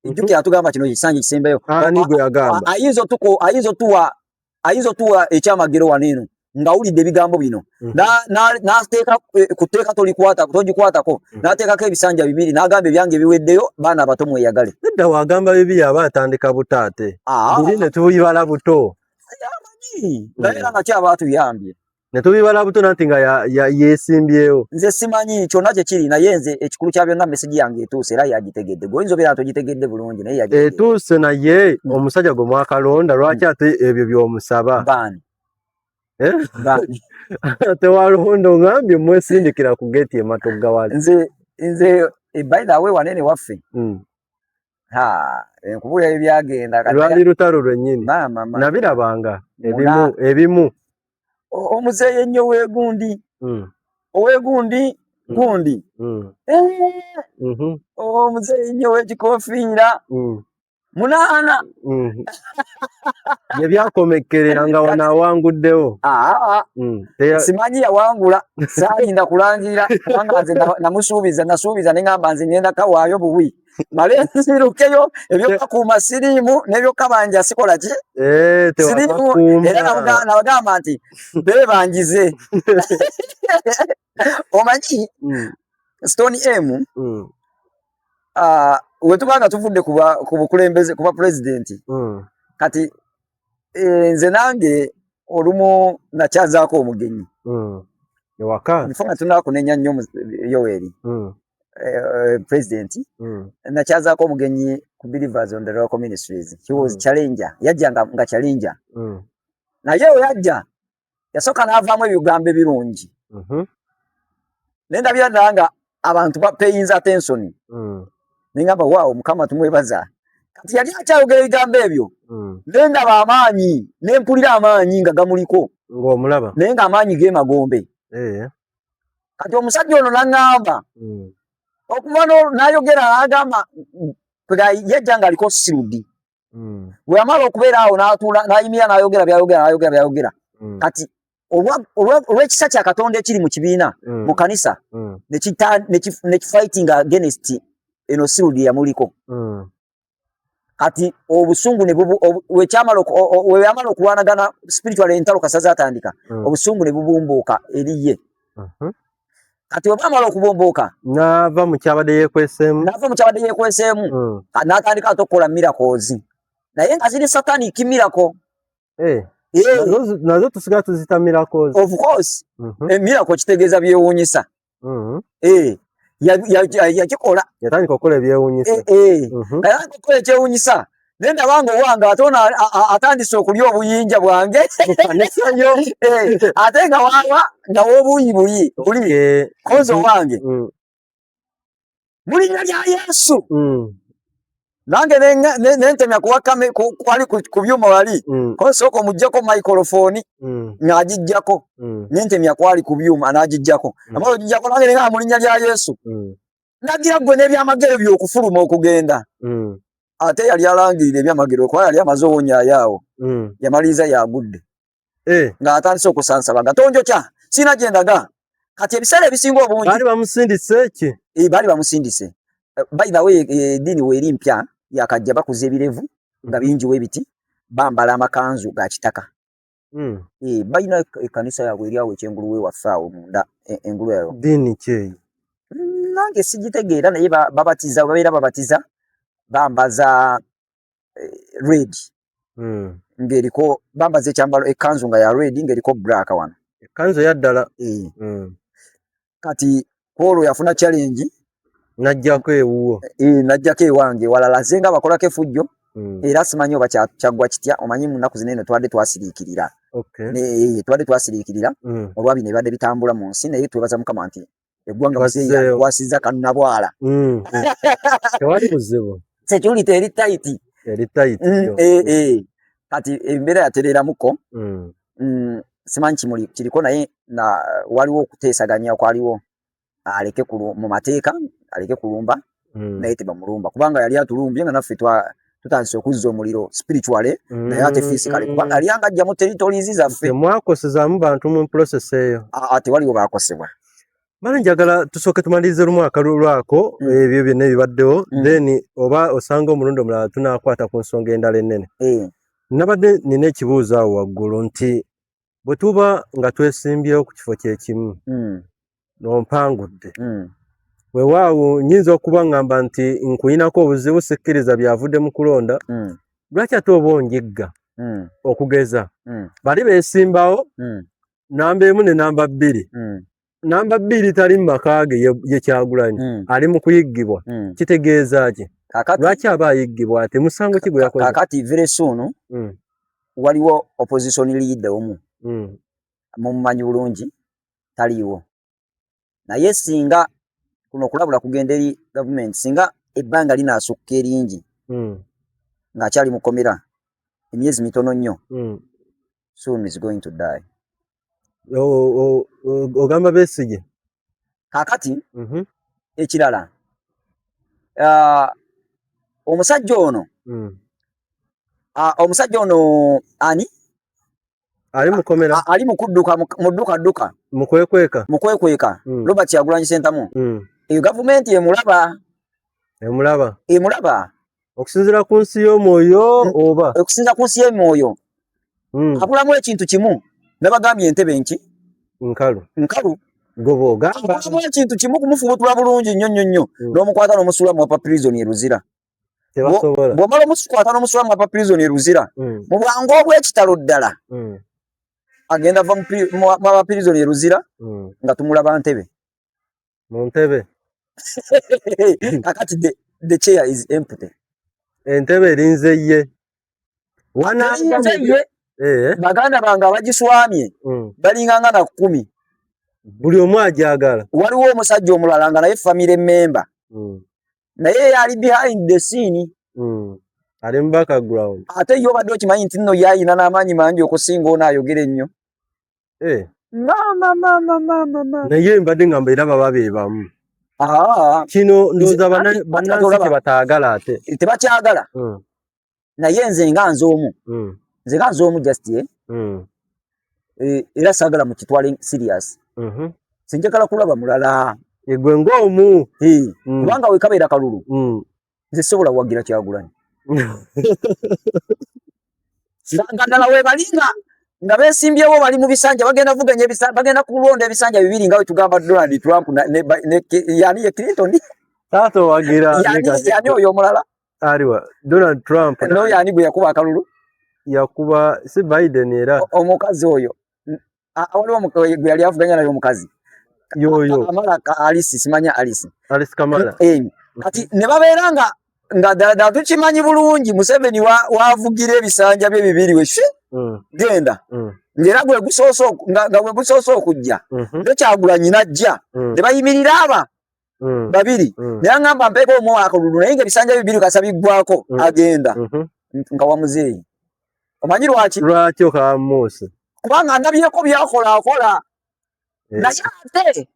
Speaker 1: Ejjukira tugamba kino ekisanja ekisembayo.
Speaker 2: Ani gwe yagamba?
Speaker 1: Ayizo tuwa ekyamagero waneno nga wulidde ebigambo bino. N'ateeka kuteeka togikwatako. N'ateekako ebisanja bibiri n'agamba ebyange biweddeyo baana abato mweyagale.
Speaker 2: Nedda wagamba bibi aba atandika butaate. Buli ne tubibala buto.
Speaker 1: Naye nga kyaba atuyambye.
Speaker 2: Ne tubibala buto nanti nga yeesimbyewo.
Speaker 1: Nze simanyi kyonna kye kiri naye nze ekikulu kya byonna message yange etuuse era yagitegedde. Goyinza obeera togitegedde bulungi naye yagitegedde.
Speaker 2: Etuuse naye omusajja gwe mwakalonda lwaki ate ebyo by'omusaba?
Speaker 1: Baani. Baani.
Speaker 2: Tewalonda ongambye mwesindikira ku geti ematogga wali.
Speaker 1: Nze by the way wanene waffe. Nkubulira ebyagenda
Speaker 2: kati. Lwali lutalo lwennyini. Nabirabanga ebimu.
Speaker 1: Omuzeeyi ennyo weegundi. Oweegundi gundi. Omuzeeyi ennyo w'ekikoofiira. Munaana.
Speaker 2: Yebyakomekkerera nga wanaawanguddewo.
Speaker 1: Simanyi yawangula. Saalinda kulangirira kubanga nze nasuubiza ne ngamba nze ngenda kawaayo buwi. Male nsirukeyo ebyokukuuma siriimu n'ebyokabanja sikola ki? Siriimu era nabagamba nti beebangize. Omanyi Stone M wetubanga tuvudde ku bukulembeze kuba pulezidenti kati nze nange olumu nakyazaako omugenyi
Speaker 2: ewaka
Speaker 1: nfunga tunakunenya nnyo Yoweri president nakyazaako omugenyi ku Believers on the Local Ministries. He was challenger, yajja nga challenger. Naye yajja yasooka n'avaamu ebigambo ebirungi. Nendabira nanga abantu bapeyinza attention. Nengamba waawo Mukama tumwebaza. Kati yali akyayogera ebigambo ebyo. Nendaba amaanyi nempulira amaanyi nga gamuliko.
Speaker 2: Ng'omulaba.
Speaker 1: Naye nga amaanyi g'emagombe. Kati omusajja ono n'aŋŋamba. Okuva n'ayogera n'agamba yajja nga aliko sirudi. Bwe yamala okubeera awo n'atuula n'ayimira n'ayogera byayogera. Kati olw'ekisa kya Katonda ekiri mu kibiina mu kanisa ne kifighting against eno sirudi yamuliko. Kati obusungu ne weyamala okulwanagana spiritual entalo kasaza atandika obusungu ne bubumbuuka eriye. Kati wamala okubomboka
Speaker 2: n'ava mu kyabadde yeekweseemu n'atandika okukola miracles naye nga ziri satanic miracle. Nazo tusigala tuzita miracles.
Speaker 1: Of course. Miracle kitegeeza byewuunyisa. Yakikola
Speaker 2: yatandika okukola ebyewuunyisa.
Speaker 1: Yatandika okukola ekyewuunyisa nenda bango wange atona atandise okulya obuyinja bwange ate nga wawa nga wobuyi oli kozo wange mulinnya lya Yesu. Nange nentemya kuwakame kwali ku byuma wali kosoko mujjako microphone ng'agijjako nentemya kwali ku byuma n'agijjako amalo gijjako nange nga mulinnya lya Yesu nagira gwe n'ebyamagero by'okufuluma okugenda. Ate yali alangirira ebyamagero kwa yali amaze owonya yaawo yamaliza yagudde ng'atandise okusansaba nga tonjokya sina gyendaga. Kati ebiseera ebisinga obungi
Speaker 2: bali bamusindise ki?
Speaker 1: Bali bamusindise. By the way eddiini weeri mpya yakajja bakuza ebirevu nga bingi w'ebiti bambala amakanzu ga kitaka Balina ekkanisa yaabwe eri awo ekyenguluwe waffe awo munda engulu eyo.
Speaker 2: Ddiini ki?
Speaker 1: Nange sigitegeera naye babatiza babeera babatiza bambaza red. Ng'eriko bambaza ekyambalo ekkanzu nga ya red ng'eriko black wano.
Speaker 2: Ekkanzu ya ddala.
Speaker 1: Kati Paul yafuna challenge
Speaker 2: najjako ewuwo.
Speaker 1: Najjako ewange walala zenga bakolako effujjo. Era simanyi oba kyagwa kitya omanyi mu nnaku zino twadde twasiriikirira. Twadde twasiriikirira olwabi ne bibadde bitambula mu nsi naye twebaza Mukama nti eggwanga wasiza kannabwala.
Speaker 2: Tewali buzibu.
Speaker 1: Security eri tight.
Speaker 2: Eri tight.
Speaker 1: Kati embeera yatereeramuko. Simanyi kimuli kiriko naye na waliwo okuteesaganya kwaliwo aleke mu mateeka aleke kulumba naye tebamulumba kubanga yali atulumbye nga naffe tutandise okuzza omuliro spiritually naye ate physically kubanga yali angajja mu territories zaffe.
Speaker 2: Mwakosezaamu bantu mu process eyo?
Speaker 1: Tewaliwo baakosebwa.
Speaker 2: Mala njagala tusooke tumalirize lumu akalulwako ebyo byonna ebibaddewo then oba osanga omulundi omulala tunaakwata ku nsonga endala ennene. Nabadde nina ekibuuzo awo waggulu nti bwe tuba nga twesimbyewo ku kifo kyekimu n'ompangudde weewaawo nnyinza okuba ngamba nti nkuyinako obuzibu sikkiriza byavudde mu kulonda lwaki ate oba onjigga okugeza bali beesimbawo namba emu ne namba bbiri namba bbiri tali mu maka ge ye Kyagulanyi ali mu kuyiggibwa kitegeeza ki lwaki aba ayiggibwa ate musango ki gwe yakoze?
Speaker 1: Kakati very soon waliwo opposition leader omu mumumanyi bulungi taliiwo naye singa kuno kulabula kugenda eri government singa ebbanga linaasukka eringi ng'akyali mukomera emyezi mitono nnyo soon is going to die.
Speaker 2: Ogamba Besigye
Speaker 1: kakati ekirala omusajja ono ani
Speaker 2: ali mukomera
Speaker 1: ali mukudduka mudduka mukwekweka Robert Kyagulanyi Ssentamu eyo gavumenti emulaba
Speaker 2: okusinziira ku nsi y'omwoyo oba
Speaker 1: okusinziira ku nsi y'omwoyo abulamu ekintu kimu nabagambye entebe nki
Speaker 2: nkalu
Speaker 1: gobo ogamba ekintu kimu kumufubutula bulungi nnyo n'omukwata n'omusuula mu apa prison eruzira bw'omala omukwata n'omusuula mu apa prison eruzira mu bwangu obw'ekitalo ddala agenda va mu apa prison eruzira nga tumulaba ntebe
Speaker 2: mu ntebe
Speaker 1: kakati the chair is empty
Speaker 2: entebe erinze ye
Speaker 1: baganda bange abagiswamye balinganga na 10
Speaker 2: buli omu ajagala.
Speaker 1: Waliwo omusajja omulala nga naye family member naye yali behind the scene
Speaker 2: ali mu background
Speaker 1: ate yo badde okimanyi nti nno yayina n'amaanyi mangi okusinga ono ayogera ennyo
Speaker 2: naye mbadde ngamba era baba be bamu kino ndowooza bannansi tebataagala ate
Speaker 1: tebakyagala naye nze nga nze omu just era saagala mu kitwale serious sinjagala kulaba mulala
Speaker 2: egwe ng'omu
Speaker 1: kubanga wekabeera kalulu nze sobola wagira Kyagulanyi nga ddala webalinga nga beesimbyewo bali mu bisanja bagenda vuganya ebisanja bagenda kulonda ebisanja bibiri nga we tugamba Donald Trump yani ye Clinton
Speaker 2: tato wagira
Speaker 1: yani oyo omulala
Speaker 2: aliwa Donald Trump
Speaker 1: no yani gwe yakuba akalulu
Speaker 2: yakuba si Biden era
Speaker 1: omukazi oyo waliwo gwe yali avuganya naye omukazi
Speaker 2: yoyo
Speaker 1: Kamala Alice simanya Alice
Speaker 2: Kamala
Speaker 1: kati ne babeera nga ddala tukimanyi bulungi Museveni wavugira ebisanja bye bibiri we genda ng'era gwe gusoosa okujja ne Kyagulanyi najja ne bayimirira aba babiri naye aŋŋamba mpeeko omu akalulu naye ng'ebisanja bibiri kasa biggwako agenda nga wa muzeeyi omanyi lwaki
Speaker 2: okamuuse
Speaker 1: kubanga ndabyeko byakola naye ate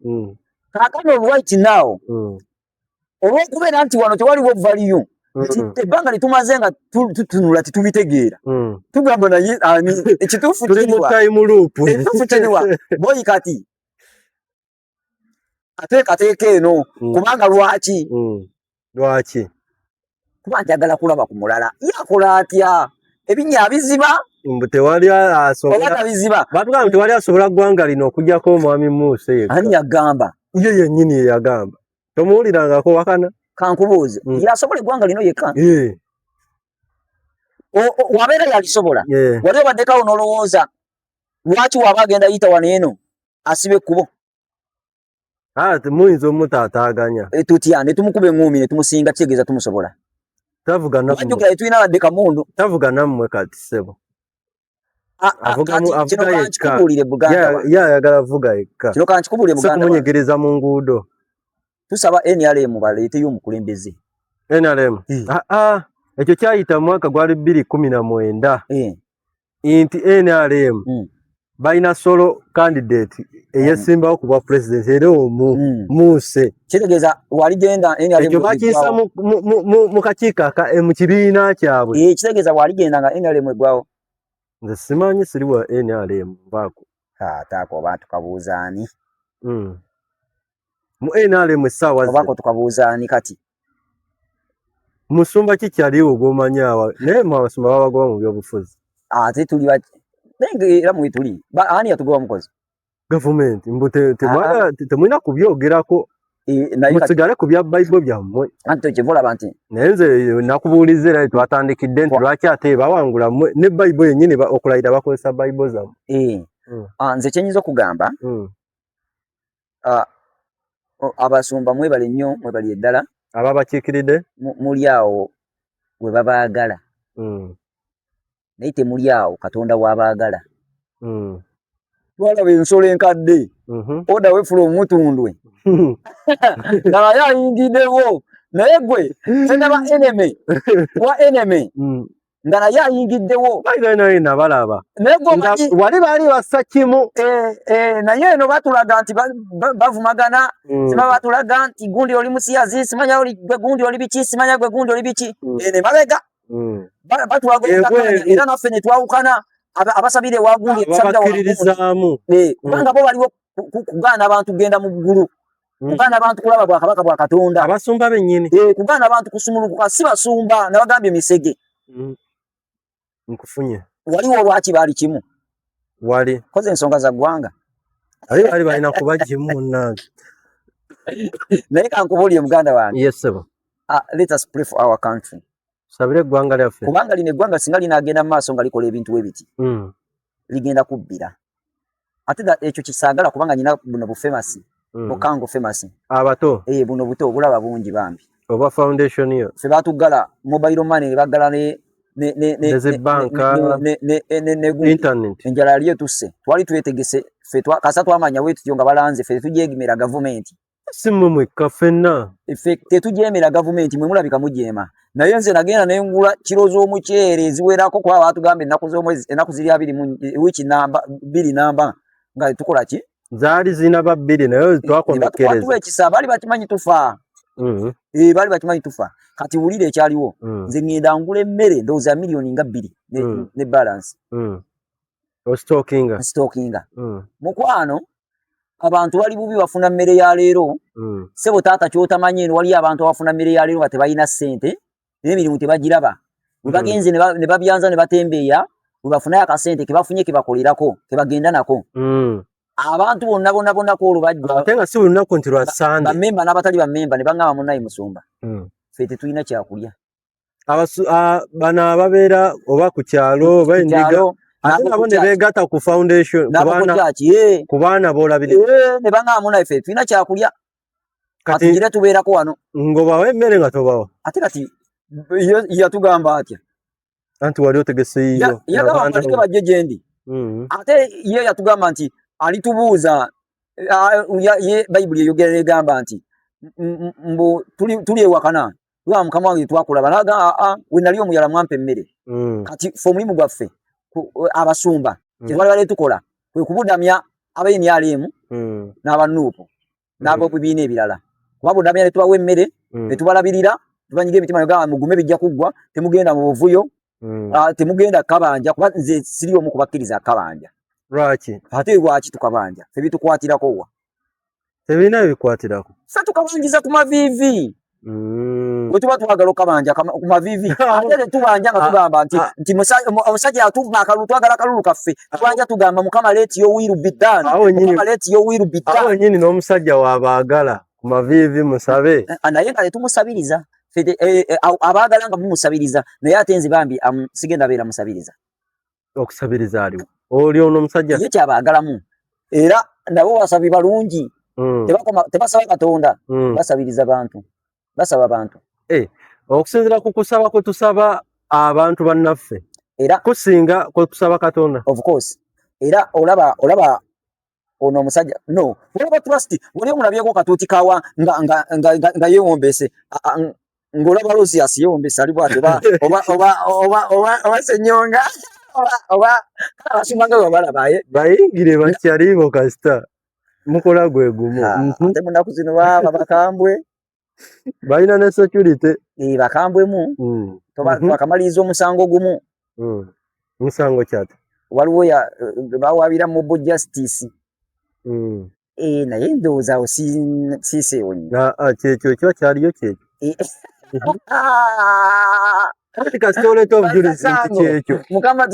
Speaker 1: kaakano right now olw'okubeera nti wano tewaliwo valiyo ebbanga litumaze nga tutunula titubitegeera tugamba naye ani ekituufu kiriwa boyi kati ateekateeka eno kubanga lwaki kuba njagala kulaba ku mulala yakola atya ebinnya abiziba
Speaker 2: Mbutewali asobola
Speaker 1: biziba
Speaker 2: batugamba tewali asobola ggwanga lino okujjako omwami Musa yekka.
Speaker 1: Ani yagamba
Speaker 2: Ye yennyini yagamba. Tomuwulirangako wakana?
Speaker 1: Kankubuuze yasobola eggwanga lino yekka. Wabeera yalisobola wali obaddeko n'olowooza lwaki waba agenda yita wano eno asiba ekkubo.
Speaker 2: Temuyinza omutaataaganya.
Speaker 1: Tutya ne tumukuba eŋŋuumi ne tumusinga kitegeeza tumusobola.
Speaker 2: Tavuga nammwe.
Speaker 1: Wajjukira tulina badde kamundu.
Speaker 2: Tavuga nammwe kati ssebo. Avuga yekka. Ayagala avuga yekka.
Speaker 1: Kino kankikubuulire Buganda.
Speaker 2: Sekunyegereza mu nguudo.
Speaker 1: Tusaba NRM baleeteyo omukulembeze.
Speaker 2: NRM? Ekyo kyayita mwaka gwali 2019. Inti NRM balina solo candidate eyesimbawo ku bwa president era omu Muse.
Speaker 1: Kitegeeza waligenda NRM.
Speaker 2: Ekyo bakiyisa mu kakiiko mu kibiina kyabwe.
Speaker 1: Kitegeeza waligenda nga NRM eggwawo.
Speaker 2: Nze simanyi siri wa NRM baako.
Speaker 1: Taako oba tukabuuzaani.
Speaker 2: Mu NRM essaawa ze.
Speaker 1: Obaako tukabuuzaani kati.
Speaker 2: Musumba kikyaliwo gw'omanyi awa naye mu abasumba babagoba mu byobufuzi.
Speaker 1: Ate tuli era mwe tuli. Ani yatugoba mukozi?
Speaker 2: Gavumenti mbu temulina kubyogerako. Musigale ku bya Bible byammwe.
Speaker 1: Anti kivulaba nti
Speaker 2: naye nze nakubuuliza era twatandikidde nti lwaki ate bawangula ne Bible yennyini okulayira bakozesa Bible zammwe.
Speaker 1: Nze kyenyinza okugamba abasumba mwebale nnyo mwebali eddala.
Speaker 2: Ababakiikiridde
Speaker 1: muli awo we babaagala. Naye temuli awo Katonda w'abaagala. Twalaba ensolo enkadde oda wefula omutundwe nga naye ayingiddewo naye gwe sendaba eneme wa eneme nga naye ayingiddewo
Speaker 2: naye nabalaba wali baali bassa kimu.
Speaker 1: Naye eno batulaga nti bavumagana sima batulaga nti gundi oli musiyazi simanya oli gwe gundi oli biki simanya gwe gundi oli biki ene mabega batulaga era naffe ne twawukana abasabire wagundi
Speaker 2: abakkiririzaamu
Speaker 1: kubanga bo baliwo kugaana abantu kugenda mu ggulu kugaana abantu kulaba bwakabaka bwa Katonda
Speaker 2: abasumba bennyini
Speaker 1: kugaana abantu kusumulukuka si basumba nabagambye emisege.
Speaker 2: Nkufunye
Speaker 1: waliwo lwaki baali kimu
Speaker 2: wali
Speaker 1: koze ensonga za ggwanga
Speaker 2: bali balina kuba kimu nange
Speaker 1: naye kankubuulire muganda wange.
Speaker 2: Yes sebo.
Speaker 1: Let us pray for our country.
Speaker 2: Sabire eggwanga lyaffe
Speaker 1: kubanga lino eggwanga singa linaagenda mu maaso nga likola ebintu ebiti ligenda kubbira ate ekyo kisaagala kubanga nyina buno bufemasi bukango femasi
Speaker 2: abato
Speaker 1: buno buto obulaba bungi bambi
Speaker 2: oba foundation yo
Speaker 1: ffe baatuggala mobile money ne baggala ne
Speaker 2: internet
Speaker 1: enjala yali etusse twali twetegese ffe kasa twamanya bwe tutyo nga balanze ffe tetujeemera gavumenti
Speaker 2: si mmwe ffenna
Speaker 1: ffe tetujeemera gavumenti mwe mulabika mujeema. Naye nze nagenda ne ngula kiro z'omuceere eziwerako kuba baatugamba ennaku z'omwezi ennaku ziri 2 wiiki namba 2 namba nga tukola ki
Speaker 2: zaali zina ba 2 naye twakomekereza
Speaker 1: tuwa ekisa baali bakimanyi tufa. Baali bakimanyi tufa kati wulire ekyaliwo nze ngenda ngula emmere ndowooza milioni nga 2 ne balance stockinga mukwano abantu bali bubi bafuna mmere ya leero sebo taata kyotamanyi eno wali abantu abafuna mmere ya leero nga tebalina ssente n'emirimu tebagiraba bagenze ne babyanza ne batembeeya we bafunayo akasente ke bafunye ke bakolerako ke bagenda nako abantu bonna kwolwo bajja
Speaker 2: ate nga si buli lunaku nti lwa Sande
Speaker 1: bammemba n'abatali bammemba ne baŋŋamba munnaye Musumba ffe tetulina kyakulya.
Speaker 2: Bano ababeera oba ku kyalo oba endiga ate nabo ne beegatta ku foundation ku baana boolabire
Speaker 1: ne baŋŋamba munnaye ffe tulina kyakulya kati gira tubeerako wano
Speaker 2: ng'obawa emmere nga tobawa
Speaker 1: ate kati yatugamba atya
Speaker 2: anti wali otegeseeyo
Speaker 1: yagamba baleke bajje gye ndi ate ye yatugamba nti alitubuuza ye Bayibuli eyogera negamba nti mbu tuli ewakana lwa mukama wange twakulaba naga we nali omuyala mwampa emmere kati ffe omulimu gwaffe abasumba kyetwali bale tukola kwe kubudamya abenyalemu n'abanuupu n'ab'obibiina ebirala kuba budamya ne tubawa emmere ne tubalabirira tubanyiga emitima yogamba mugume bijja kuggwa temugenda mu buvuyo temugenda kabanja kuba nze siri omu kubakkiriza kabanja.
Speaker 2: Lwaki
Speaker 1: ate lwaki tukabanja ffe bitukwatirako wa
Speaker 2: tebirina bikwatirako
Speaker 1: ffe tukabanjiza ku maviivi bwe tuba twagala okabanja ku mavivi ate tubanja nga tugamba nti omusajja atubba akalulu twagala akalulu kaffe tubanja tugamba mukama leeti yo wiru bidan mukama leeti yo wiru bidan
Speaker 2: awo nyini n'omusajja wabaagala ku mavivi musabe
Speaker 1: naye nga tetumusabiriza abaagala nga mumusabiriza naye ate nze bambi sigenda beera musabiriza
Speaker 2: okusabiriza aliwo oli ono omusajja
Speaker 1: ye kyabaagalamu era nabo basabi balungi tebasaba Katonda basabiriza bantu basaba bantu
Speaker 2: okusinziira ku kusaba kwe tusaba abantu bannaffe
Speaker 1: era
Speaker 2: kusinga kwe tusaba Katonda
Speaker 1: of course era olaba ono omusajja no olaba trust wali omulabyeko katuuti kawa nga yeewombese ng'olaba Lucius yeewombese ali bw'ate oba Ssenyonga oba abasumanga babalabaye
Speaker 2: bayingire bakyalibo kasita mukola gwe gumu
Speaker 1: ate mu nnaku zino baba bakambwe
Speaker 2: balina ne security
Speaker 1: bakambwemu bakamaliriza omusango gumu
Speaker 2: musango kyate
Speaker 1: waliwo bawabira mu justice naye ndowooza awo siiseewo
Speaker 2: kyekyo kiba kyaliyo kyekyo kati kasitoleeta obujulizi nti kyekyo
Speaker 1: mukama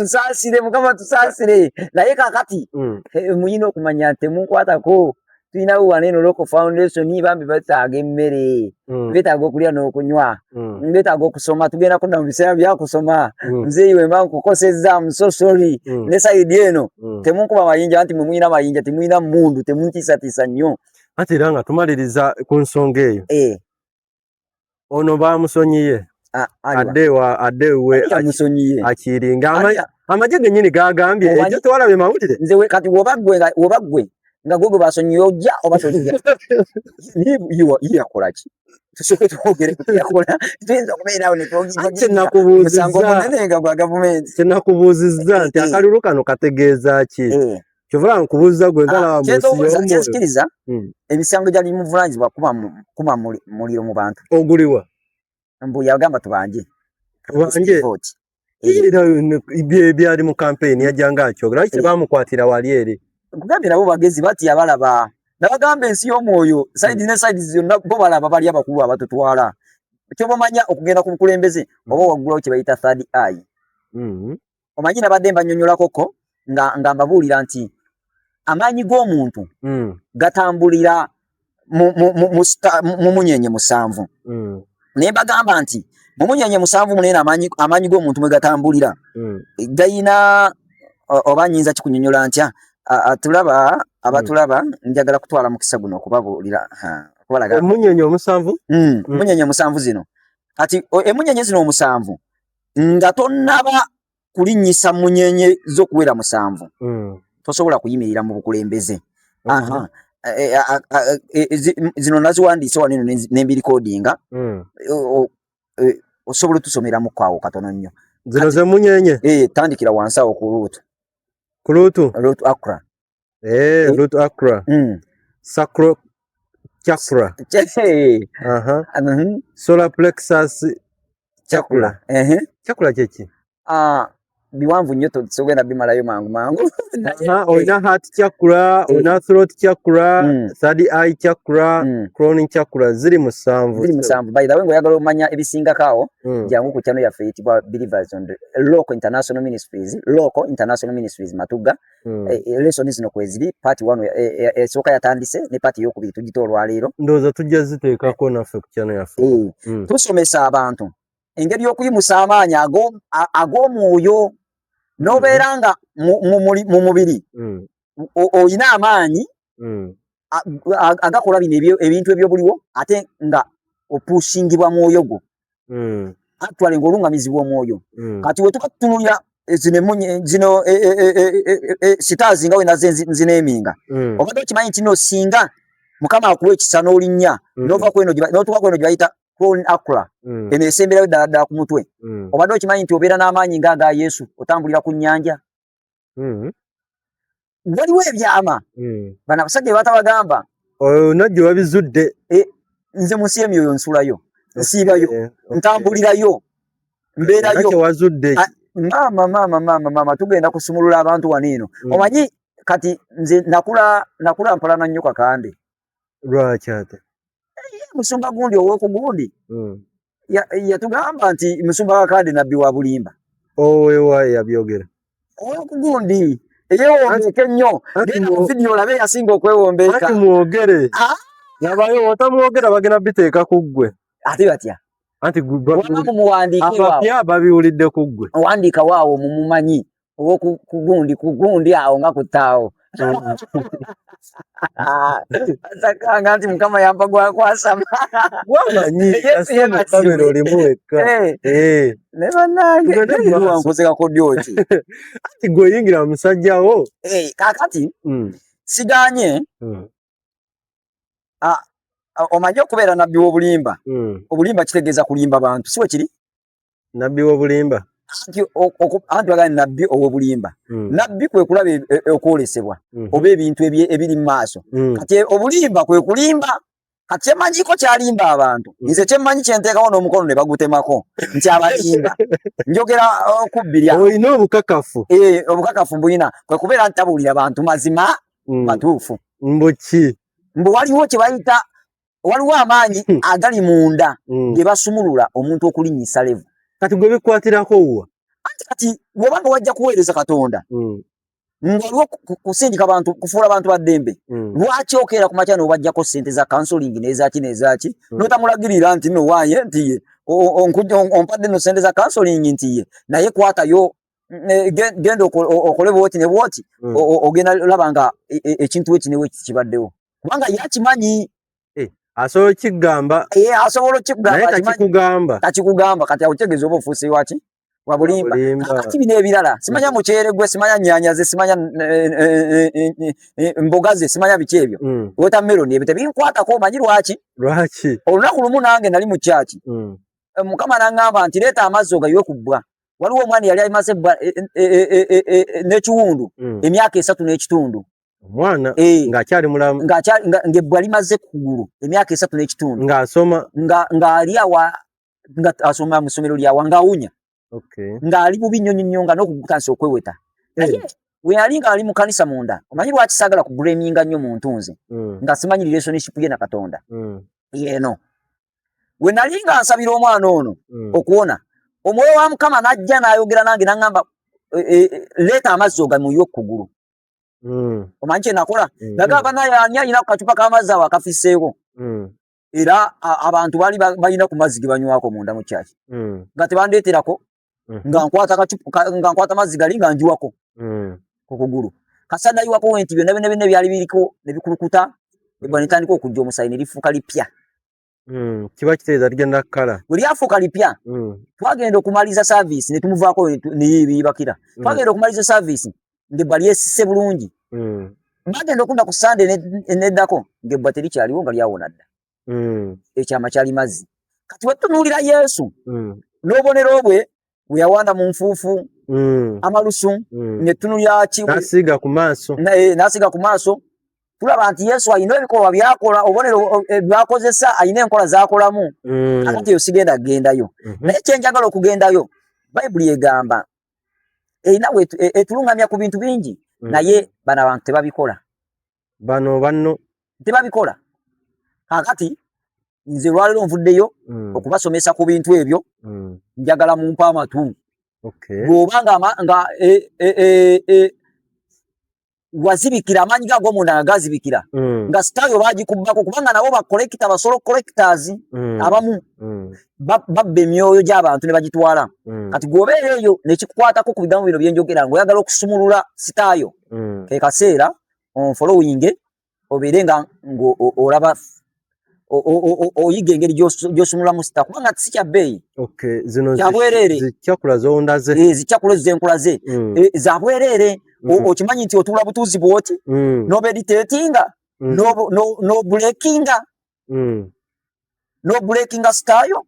Speaker 1: tusaasire naye kakati muyina okumanya nti temunkwatako tulinawo wano eno local foundation bambi betaaga emmere betaaga okulya n'okunywa betaaga okusoma tugenda kudda mu biseera byakusoma nze iwe mba nkukosezza I'm so sorry ne sayidi eno temunkuba mayinja nti mwe muyina mayinja temuyina mmundu temuntiisatiisa nnyo
Speaker 2: ate era nga tumaliriza ku nsonga eyo ono bamusonyiye adewe akiringa amagye genyini gagambye ekyo twalabye mawulire
Speaker 1: nze kati woba ggwe nga gwe basonyiye ojja oba tojja yakola ki tusoke twogere yakola tuyinza okubeerawo netwogimusango gwa gavumenti
Speaker 2: kyenakubuuzizza nti akalulu kano kategeeza ki kyovula nkubuuza gwe
Speaker 1: nkyekiriza emisango gyali muvunanyizibwa kuba muliro mu bantu
Speaker 2: oguliwa
Speaker 1: mbu yagamba tubanje
Speaker 2: byali mu campaign yajjanga akyogera lwaki tebamukwatira wali eri
Speaker 1: nkugambye nabo bagezi bati abalaba nabagamba ensi y'omwoyo saidi ne saidi zonna bo balaba bali abakulu abatutwala kyobamanya okugenda ku bukulembeze oba waggulawo kye bayita third eye omanyi nabadde mbanyonyolakoko nga mbabuulira nti amaanyi g'omuntu gatambulira mu munyenye musanvu naye mbagamba nti mu munyenye musanvu munene amaanyi g'omuntu mwe gatambulira gayina oba nyinza kikunyonyola ntya abatulaba njagala kutwala mukisa guno okubabuulira okubalaga
Speaker 2: omunyenye omusanvu
Speaker 1: munyenye musanvu zino kati emunyenye zino omusanvu nga tonnaba kulinnyisa munyenye z'okuwera musanvu tosobola kuyimirira mu bukulembeze zino naziwandiise waneno nembirikodinga osobola tusomeramu kwawo katono nnyo
Speaker 2: zino ze munyenye
Speaker 1: tandikira wansi awo ku
Speaker 2: Root Accra Root Accra Sacro Chakra Solar Plexus Chakra Chakra kyeki
Speaker 1: biwanvu nnyo tosogenda bimalayo mangu
Speaker 2: olina heart chakra olina throat chakra third eye chakra crown chakra ziri musanvu
Speaker 1: by the way ngoyagala omanya ebisingakaawo jangu ku channel yaffe eyitibwa Believers on the Local International Ministries Matuga lesson zino kweziri part 1 esooka yatandise ne part eyokubiri tugita olwaleero
Speaker 2: ndowooza tujja ziteekako naffe ku channel yaffe
Speaker 1: tusomesa abantu engeri y'okuyimusa amaanyi ag'omwoyo n'obeera nga mu mubiri oyina amaanyi agakola bino ebintu ebyobuliwo ate nga opushingibwa mwoyo gwo actually ng'olungamizibwa omwoyo kati we tuba tutunulira zino sitaazi nga wena zineeminga obadde okimanyi nti no singa mukama akuwa ekisa n'olinnya n'otuuka kweno gye bayita Crown Accra eno esemberayo ddala ku mutwe obadde okimanyi nti obeera n'amaanyi ng'aga Yesu otambulira ku nnyanja waliwo ebyama bano abasajja be batabagamba
Speaker 2: najjo babizudde
Speaker 1: nze mu nsi y'emyoyo nsulayo nsiibayo ntambulirayo mbeerayo
Speaker 2: wazudde
Speaker 1: maama tugenda kusumulula abantu wano eno omanyi kati nze nakula mpalana nnyo kakande
Speaker 2: lwaki ate
Speaker 1: musumba gundi ow'okugundi yatugamba nti Musumba Kakande nabbi wa Bulimba.
Speaker 2: Owewa yabyogera.
Speaker 1: Oyo kugundi eyewombeka nnyo genda mu video olabe yasinga okwewombeka.
Speaker 2: Ati mwogere. Yabayo otamwogera bagenda biteeka kuggwe.
Speaker 1: Ate batya.
Speaker 2: Anti
Speaker 1: muwandiike waawo.
Speaker 2: Abapya babiwulidde kuggwe.
Speaker 1: Wandiika waawo mumumanyi owo kugundi awo nga kutaawo. Sakanga nti Mukama yampa gwakwasama.
Speaker 2: Wamanyi asema kamera olimuweka.
Speaker 1: Ne bannange wankozeka kodyoki.
Speaker 2: Ati gwe yingira musajjawo.
Speaker 1: Kakati siganye omanyi okubeera nabbi w'obulimba. Obulimba kitegeeza kulimba bantu siwe kiri?
Speaker 2: Nabbi w'obulimba.
Speaker 1: Anti bagani nabbi ow'obulimba. Nabbi kwe kulaba okwolesebwa oba ebintu ebiri mu maaso. Kati obulimba kwe kulimba. Kati kyemmanyiko kyalimba abantu. Nze kyemmanyi kyenteekawo n'omukono ne bagutemako nti abalimba. Njogera okubbirya.
Speaker 2: Olina obukakafu.
Speaker 1: Obukakafu mbulina kwe kubeera nti tabuulira bantu mazima matuufu.
Speaker 2: Mbuki.
Speaker 1: Mbu waliwo kye bayita waliwo amaanyi agali munda ge basumulula omuntu okulinnyisa levu.
Speaker 2: Kati gwe bikwatirako wa?
Speaker 1: Kati bw'obanga wajja kuweereza Katonda waliwo kusindika bantu kufuula bantu baddembe. Lwaki okeera ku makya n'obajjako ssente za counseling n'ezaki n'otamulagirira nti no waaye nti ye ompadde no ssente za counseling nti ye naye kwatayo genda okole bwoti ne bwoti ogenda laba nga ekintu ekinewe kibaddewo kubanga yakimanyi.
Speaker 2: Asobola kigamba.
Speaker 1: Asobola kigamba. Takikugamba kati awutegeeza oba ofuuse waki wa Bulimba. Kati bino ebirala simanya muceere gwe simanya nnyanya ze simanya mboga ze simanya biki ebyo. Watermelon ebyo tebinkwatako omanyi lwaki? Olunaku lumu nange nali mu kyaki. Mukama n'aŋŋamba nti leeta amazzi ogayiwe ku bbwa. Waliwo omwana yali amaze n'ekiwundu emyaka 3 n'ekitundu.
Speaker 2: Mwana ng'akyali mulamu
Speaker 1: ng'ebbwa limaze kugulu emyaka 3 n'ekitundu
Speaker 2: ng'asoma
Speaker 1: ng'ali awa asoma mu ssomero lyawa ng'awunya ng'ali bubi nnyo nnyo nga n'okugutandisa okweweta naye we yali ng'ali mu kanisa munda omanyi lwaki saagala kubuleminga nnyo mu ntunze nga simanyi relationship ye na Katonda yeeno we nali nga nsabira omwana ono okuwona omwoyo wa Mukama n'ajja n'ayogera nange n'aŋŋamba leeta amazzi ogamuyiwe okugulu. Omanyi kye nakola nagamba naye ani alina ku kacupa k'amazzi awo akafiseeko era abantu baali balina ku mazzi ge banywako munda mu kyaki nga tebandeeterako nga nkwata mazzi gali nga njiwako ku kugulu kasa nayiwako wenti byonna byonna byali biriko ne bikulukuta ebwa netandika okujja omusayi ne lifuuka lipya.
Speaker 2: Kiba kitegeeza ligenda kkala
Speaker 1: bwe lyafuuka lipya twagenda okumaliza service ne tumuvaako ne yibakira twagenda okumaliza service ng'ebba lyesise bulungi. Bagenda okunda ku Sande neddako ng'ebba terikyaliwo nga lyawona dda. Ekyama kyali mazzi. Kati wetunuulira Yesu n'obubonero bwe bwe yawanda mu nfuufu amalusu n'ettuntu lyaki
Speaker 2: n'asiiga ku maaso
Speaker 1: n'asiiga ku maaso tulaba nti Yesu alina ebikolwa byakola obubonero byakozesa alina enkola z'akolamu akati eyo sigenda kugendayo naye kyenjagala okugendayo Bayibuli egamba erina etulungamya ku bintu bingi naye bano abantu tebabikola.
Speaker 2: Banno
Speaker 1: tebabikola. Kakati nze lwalero nvuddeyo okubasomesa ku bintu ebyo njagala mumpa amatu. Bw'oba nga wazibikira amaanyi gago munda nga gazibikira nga sitaayo baagikubbako kubanga nabo bakolekita basolo collectors abamu babba emyoyo gy'abantu ne bagitwala. Kati gwobeera eyo nekikukwatako ku bigambo bino byenjogera ng'oyagala okusumulula sitaayo ke kaseera onfollowinge obeere nga olaba oyiga engeri gy'osumululamu sita kubanga si kya bbeeyi kyabwereere zikyakula zenkulaze za bwereere. Okimanyi nti otuula butuuzi bwoti n'obeditatinga n'obreakinga sitaayo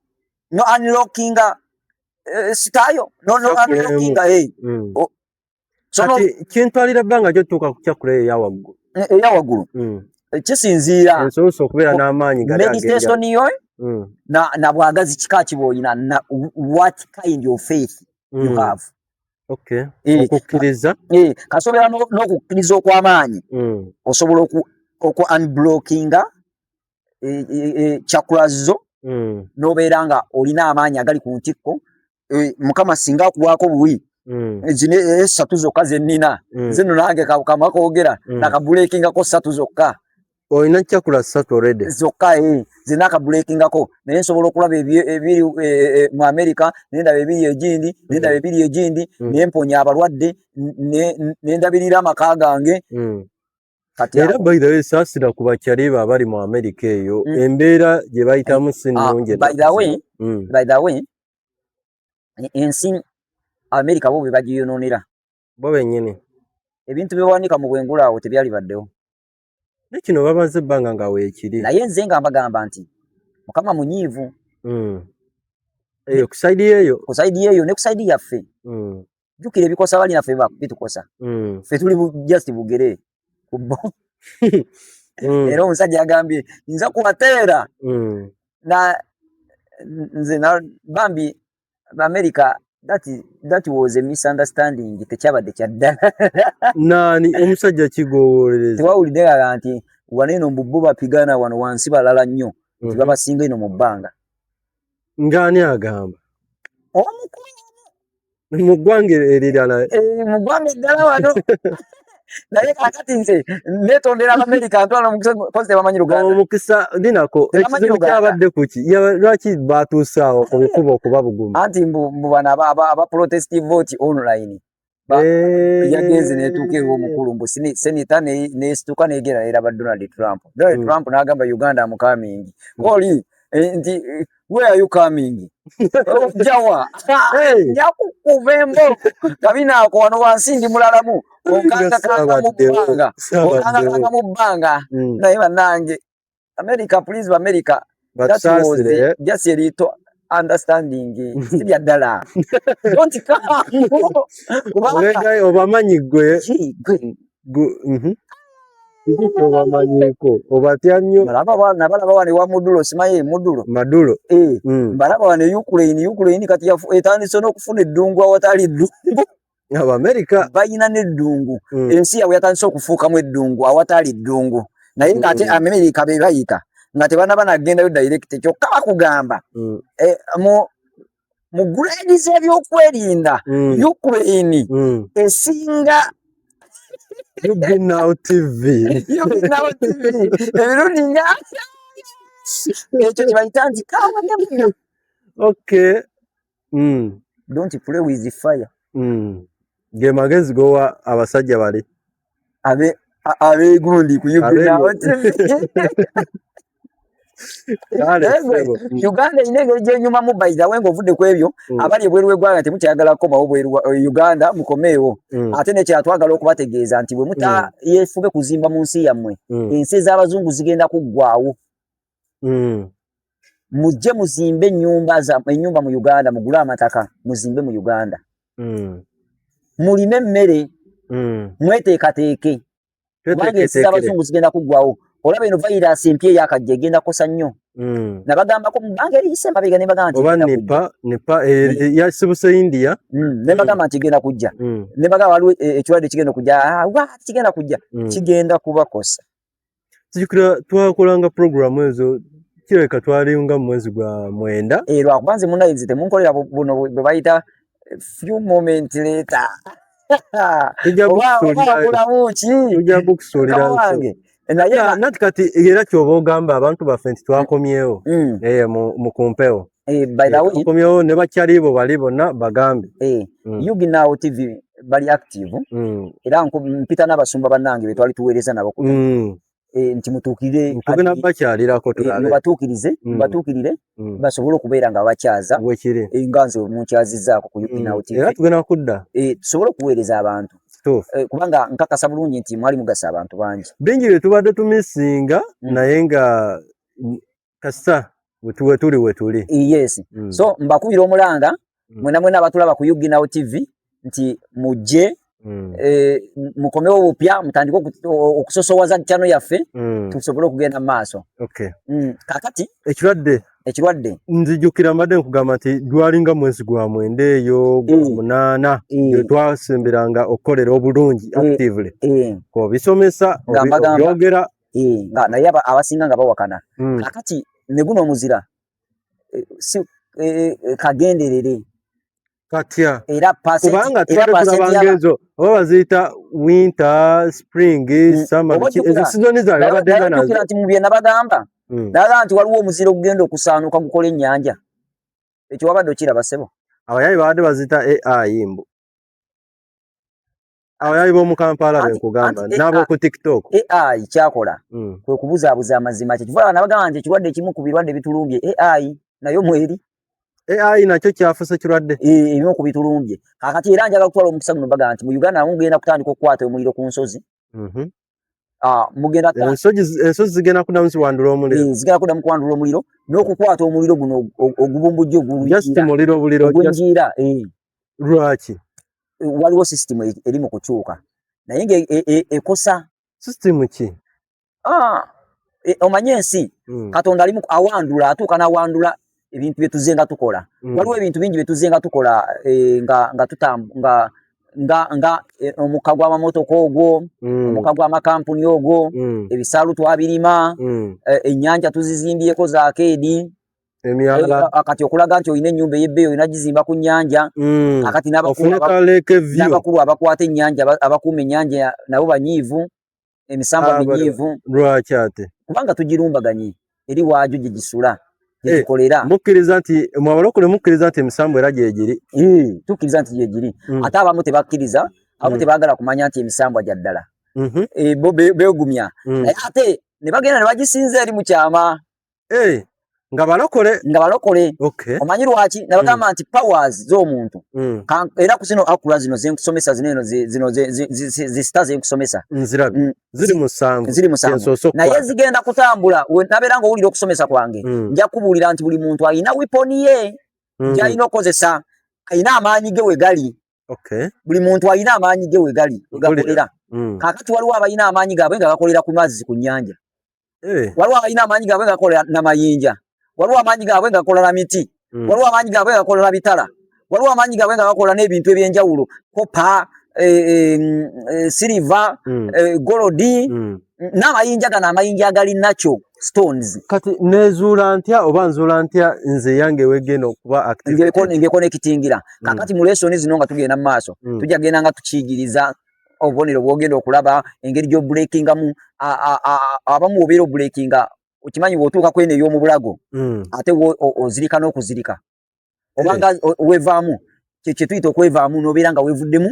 Speaker 1: no unlockinga sitaayo no unlockinga
Speaker 2: kintwalira bbanga gy'otuuka ku kyakula
Speaker 1: eyawaggulu kisinziira
Speaker 2: ensobola okubeera n'amaanyi
Speaker 1: meditation yo na bwagazi kika kiboyina na what kind of faith you have.
Speaker 2: Okukkiriza
Speaker 1: kasobola n'okukkiriza okw'amaanyi osobola unblockinga chakula zo nobeeranga olina amaanyi agali ku ntikko mukama singa kuwaako buwi zino esatu zokka zennina zino nange kama koogera nakabuleekingako 3 zokka
Speaker 2: olina kyakula 3 already
Speaker 1: zokka zina akabuleekingako naye nsobola okulaba ebiri mu America nendaba ebiri egindi nendaba ebiri egindi nemponya abalwadde nendabirira amaka gange
Speaker 2: era by the way saasira ku bakyaliba abali mu America eyo embeera gye bayitamu sinungi
Speaker 1: by the way ensi America bo bebagiyononera
Speaker 2: bo bennyini
Speaker 1: ebintu byewanika mu bwengula awo tebyali baddewo
Speaker 2: nekino bamaze ebbanga nga weekiri
Speaker 1: naye nze nga mbagamba nti mukama munyiivu
Speaker 2: eyo kusaidi eyo
Speaker 1: ne kusaidi yaffe jukira ebikosa bali naffe bitukosa ffe tuli just bugere kubbo era omusajja agambye nza kubateera na nze na bambi America that was a misunderstanding tekyabadde kyaddala
Speaker 2: nani omusajja kigowolereza
Speaker 1: tewawulidde nti waneno mbubbo bapigana wano wansi balala nnyo tibabasinga ino mu bbanga
Speaker 2: ngani agamba mu ggwanga erirala
Speaker 1: mu ggwanga eddala wano naye kakati nze netondera America ntwala mukose bamanyi Luganda
Speaker 2: omukisa dinako ekizibu kyabadde kuki lwaki batuusaawo ku bikubo okuba bugumu
Speaker 1: anti mbu bana aba protestive vote online yagenze netuuka omukulu mbu seneta nesituka negera era ba Donald Trump n'agamba Uganda am coming koli nti where are you coming jawa yakukuvembo kabina ako wano wansi ndi mulalamu okanga mu bbanga naye bannange America please America that was just a little understanding sibya ddala don't come
Speaker 2: olenga obamanyi gwe obamanyiko obatya nnyo
Speaker 1: nabalaba wane wa Mudulo simaye
Speaker 2: Madulo
Speaker 1: balaba wane Ukraine kati etandise n'okufuna eddungu awatali eddungu
Speaker 2: America
Speaker 1: bayina n'eddungu ensi yawe yatandise okufuukamu eddungu awatali eddungu naye ng'ate America be bayita nga tebanaba nagendayo direct kyokka bakugamba mu grades ebyokwerinda Ukraine esinga
Speaker 2: Now TV
Speaker 1: emirundi nga ekyo kibayita nti okay don't play with the fire
Speaker 2: ge magezi gowa abasajja bali
Speaker 1: abegundi ku Now TV Uganda inenge jenyuma mu by the way ngovudde kwebyo abali ebweru wegwanga temukyagala komawo bweru Uganda mukomeewo ate ne kyatwagala okubategeeza nti bwe muta yefube kuzimba mu nsi yammwe ensi z'abazungu zigenda kuggwaawo mujje muzimbe ennyumba mu Uganda mugule amataka muzimbe mu Uganda mulime emmere mweteekateeke kubanga ensi z'abazungu zigenda kuggwaawo olaba eno virus empya yakajja egenda kosa nnyo nabagambako mu bbanga eriyise mabega ne bagamba nti
Speaker 2: oba nepa yasibuse India
Speaker 1: ne bagamba nti genda kujja ne bagamba waliwo ekirwadde kigenda kujja kigenda kujja kigenda kubakosa
Speaker 2: tujukira twakolanga programu ezo kireka twalinga mu mwezi gwa 9
Speaker 1: lwakubanze munayizi temunkolera buno bwe bayita few moment later
Speaker 2: tujja kukusuulira wange nati kati era kyoba ogamba abantu baffe nti twakomyewo mu kumpewo twakomyewo ne bakyalibo bali bonna bagambe
Speaker 1: Now TV bali active era mpita n'abasumba bannange betwali tuweereza nabo nti mutuukirire
Speaker 2: tugenda bakyalirako
Speaker 1: batuukirire basobole okubeera nga bakyaza enganze munkyazizaako ku Now TV
Speaker 2: era tugenda kudda
Speaker 1: tusobole okuweereza abantu kubanga nkakasa bulungi nti mwali mugasa abantu bangi
Speaker 2: bingi bye tubadde tumisinga naye nga kasa wetuli
Speaker 1: yes so mbakubira omulanga mwena abatulaba ku Now TV nti mujje mukomewo bupya mutandike okusosowaza channel yaffe tusobole okugenda mu maaso kakati ekirwadde
Speaker 2: nzijukira mbadde nkugamba nti lwalinga mwezi gwa 9 eyo 8 twasemberanga okukolera obulungi actively kubisomesa obyogera
Speaker 1: naye abasinga nga bawakana kakati ne guno omuzira si kagenderere
Speaker 2: katya
Speaker 1: era
Speaker 2: kubanga tulabangezo oba baziyita winter spring summer ezo sizoni zayo babaddenga nazo
Speaker 1: nti mu bye nabagamba naga nti waliwo omuziro ogenda okusaanuka gukola ennyanja ekyo wabadde okiraba ssebo
Speaker 2: abayayi babadde baziyita AI mbu abayayi b'omu Kampala benkugamba n'ab'oku TikTok
Speaker 1: AI kyakola kwe kubuzaabuza amazima kyekiva nabagamba nti ekirwadde ekimu ku birwadde bitulumbye AI nayo mweri
Speaker 2: AI nakyo kyafuse kirwadde
Speaker 1: ebimu ku bitulumbye kakati era njagala kutwala omukisa guno bagamba nti mu Uganda namu mugenda kutandika okukwata omuliro ku nsozi mugenda
Speaker 2: ensozi zigenda kuddamu ziwandula omuliro
Speaker 1: zigenda kuddamu kuwandula omuliro n'okukwata omuliro guno ogubumbujja ogulungira
Speaker 2: lwaki
Speaker 1: waliwo system eri mu kukyuka naye nga ekosa
Speaker 2: system ki
Speaker 1: omanye ensi Katonda alimu awandula atuuka n'awandula ebintu bye tuzze nga tukola waliwo ebintu bingi bye tuzze nga tukola nga omukka gw'amamotoka ogwo omukka gw'amakampuni ogwo ebisaalu twabirima ennyanja tuzizimbyeko za keedi kati okulaga nti olina ennyumba ey'ebbeeyi olina gizimba ku nnyanja akati n'abakulu abakwata ennyanja abakuuma ennyanja nabo banyiivu emisambwa minyiivu
Speaker 2: lwaki ate
Speaker 1: kubanga tugirumbaganye eri waajo gye gisula tukolera
Speaker 2: mukkiriza nti mwabalokole mukkiriza nti emisambo era gyegiri
Speaker 1: tukkiriza nti gyegiri ate abamu tebakkiriza abamu tebaagala kumanya nti emisambwa gya ddala bo beegumya naye ate ne bagenda ne bagisinza eri mu kyama
Speaker 2: nga balokole
Speaker 1: omanyi lwaki nabagamba nti powers z'omuntu era ku zino akula zino zenkusomesa zino zisita zenkusomesa
Speaker 2: ziri musanvu
Speaker 1: naye zigenda kutambula nabeera nga owulira okusomesa kwange nja kubuulira nti buli muntu alina wiponi ye gy'alina okukozesa alina amaanyi ge we gali buli muntu alina amaanyi ge we gali wegakolera kaakati waliwo abalina amaanyi gaabwe nga gakolera ku mazzi ku nnyanja waliwo abalina amaanyi gaabwe nga gakolera namayinja waliwo amaanyi gaabwe nga gakola na miti waliwo amaanyi gaabwe nga gakola na bitala waliwo amaanyi gaabwe nga gakola n'ebintu ebyenjawulo kopa siliva golodi n'amayinja gano amayinja agali nakyo stones
Speaker 2: kati nezuula ntya oba nzuula ntya nze yange wegenda okuba active
Speaker 1: ngekonekitingira kakati mu lesoni zino nga tugenda mu maaso tujja genda nga tukiyigiriza obubonero bwogenda okulaba engeri gy'obulekingamu abamu obeera obulekinga okimanyi bw'otuuka kwene ey'omu bulago ate ozirika n'okuzirika obanga wevaamu kye tuyita okwevaamu n'obeera nga weevuddemu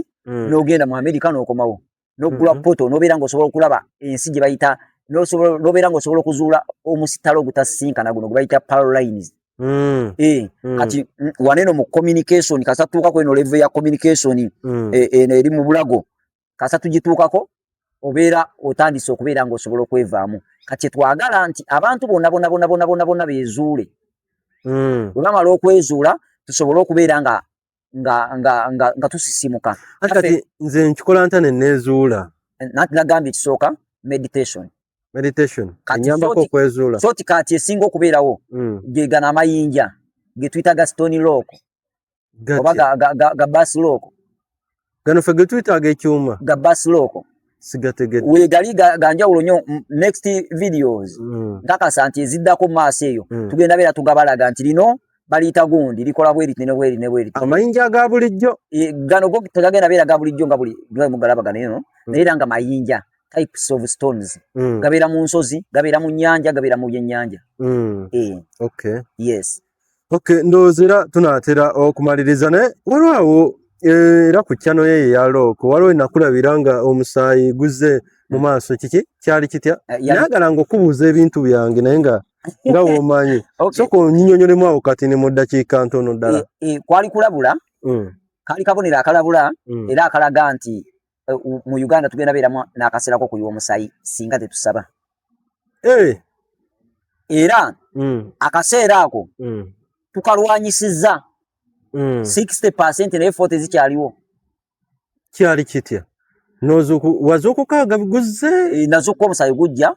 Speaker 1: n'ogenda mu Amerika n'okomawo n'okugula poto n'obeera ng'osobola okulaba ensi gye bayita n'obeera ng'osobola okuzuula omusitalo ogutasinkana guno gwe bayita paralines kati waneno mu communication kasa tuuka kweno level ya communication eri mu bulago kasa tugituukako obeera otandise okubeera ng'osobola okwevaamu kati twagala nti abantu bonna beezuule bwe bamala okwezuula tusobole okubeera nga tusisimuka
Speaker 2: kati nze nkikola nta ne neezuula
Speaker 1: nagambye ekisooka meditation
Speaker 2: enyambako okwezuula
Speaker 1: so kati esinga okubeerawo ge gano amayinja ge tuyita ga stony rock oba ga bass rock
Speaker 2: gano ffe ge tuyita ag'ekyuma
Speaker 1: ga bass rock
Speaker 2: sigategedde
Speaker 1: weegali ganjawulo nnyo next videos nkakasa nti eziddako mu maaso eyo tugenda beera tugabalaga nti lino baliyita gundi likola bweriti ne bweriti
Speaker 2: amayinja aga bulijjo
Speaker 1: gano go tegagenda beera ga bulijjo nga buli mugalaba gano eno naye era nga mayinja types of stones gabeera mu nsozi gabeera mu nnyanja gabeera mu byennyanja yes
Speaker 2: ndoozera tunaatera okumaliriza naye walwawo era ku channel ye ya Looko waliwo nakulabira nga omusaayi guzze mu maaso kiki kyali kitya nayagala nga okubuuza ebintu byange naye nga womanyi soko onyinyonyolemu awo kati ne mu ddakiika ntono ddala
Speaker 1: kwali kulabula kali kabonero akalabula era akalaga nti mu Uganda tugenda beeramu n'akaseera k'okuyiwa omusaayi singa tetusaba era akaseera ako tukalwanyisizza 60% naye 40 zikyaliwo
Speaker 2: kyali kitya wazuukuka guzze
Speaker 1: nazuukuka omusaayi gujja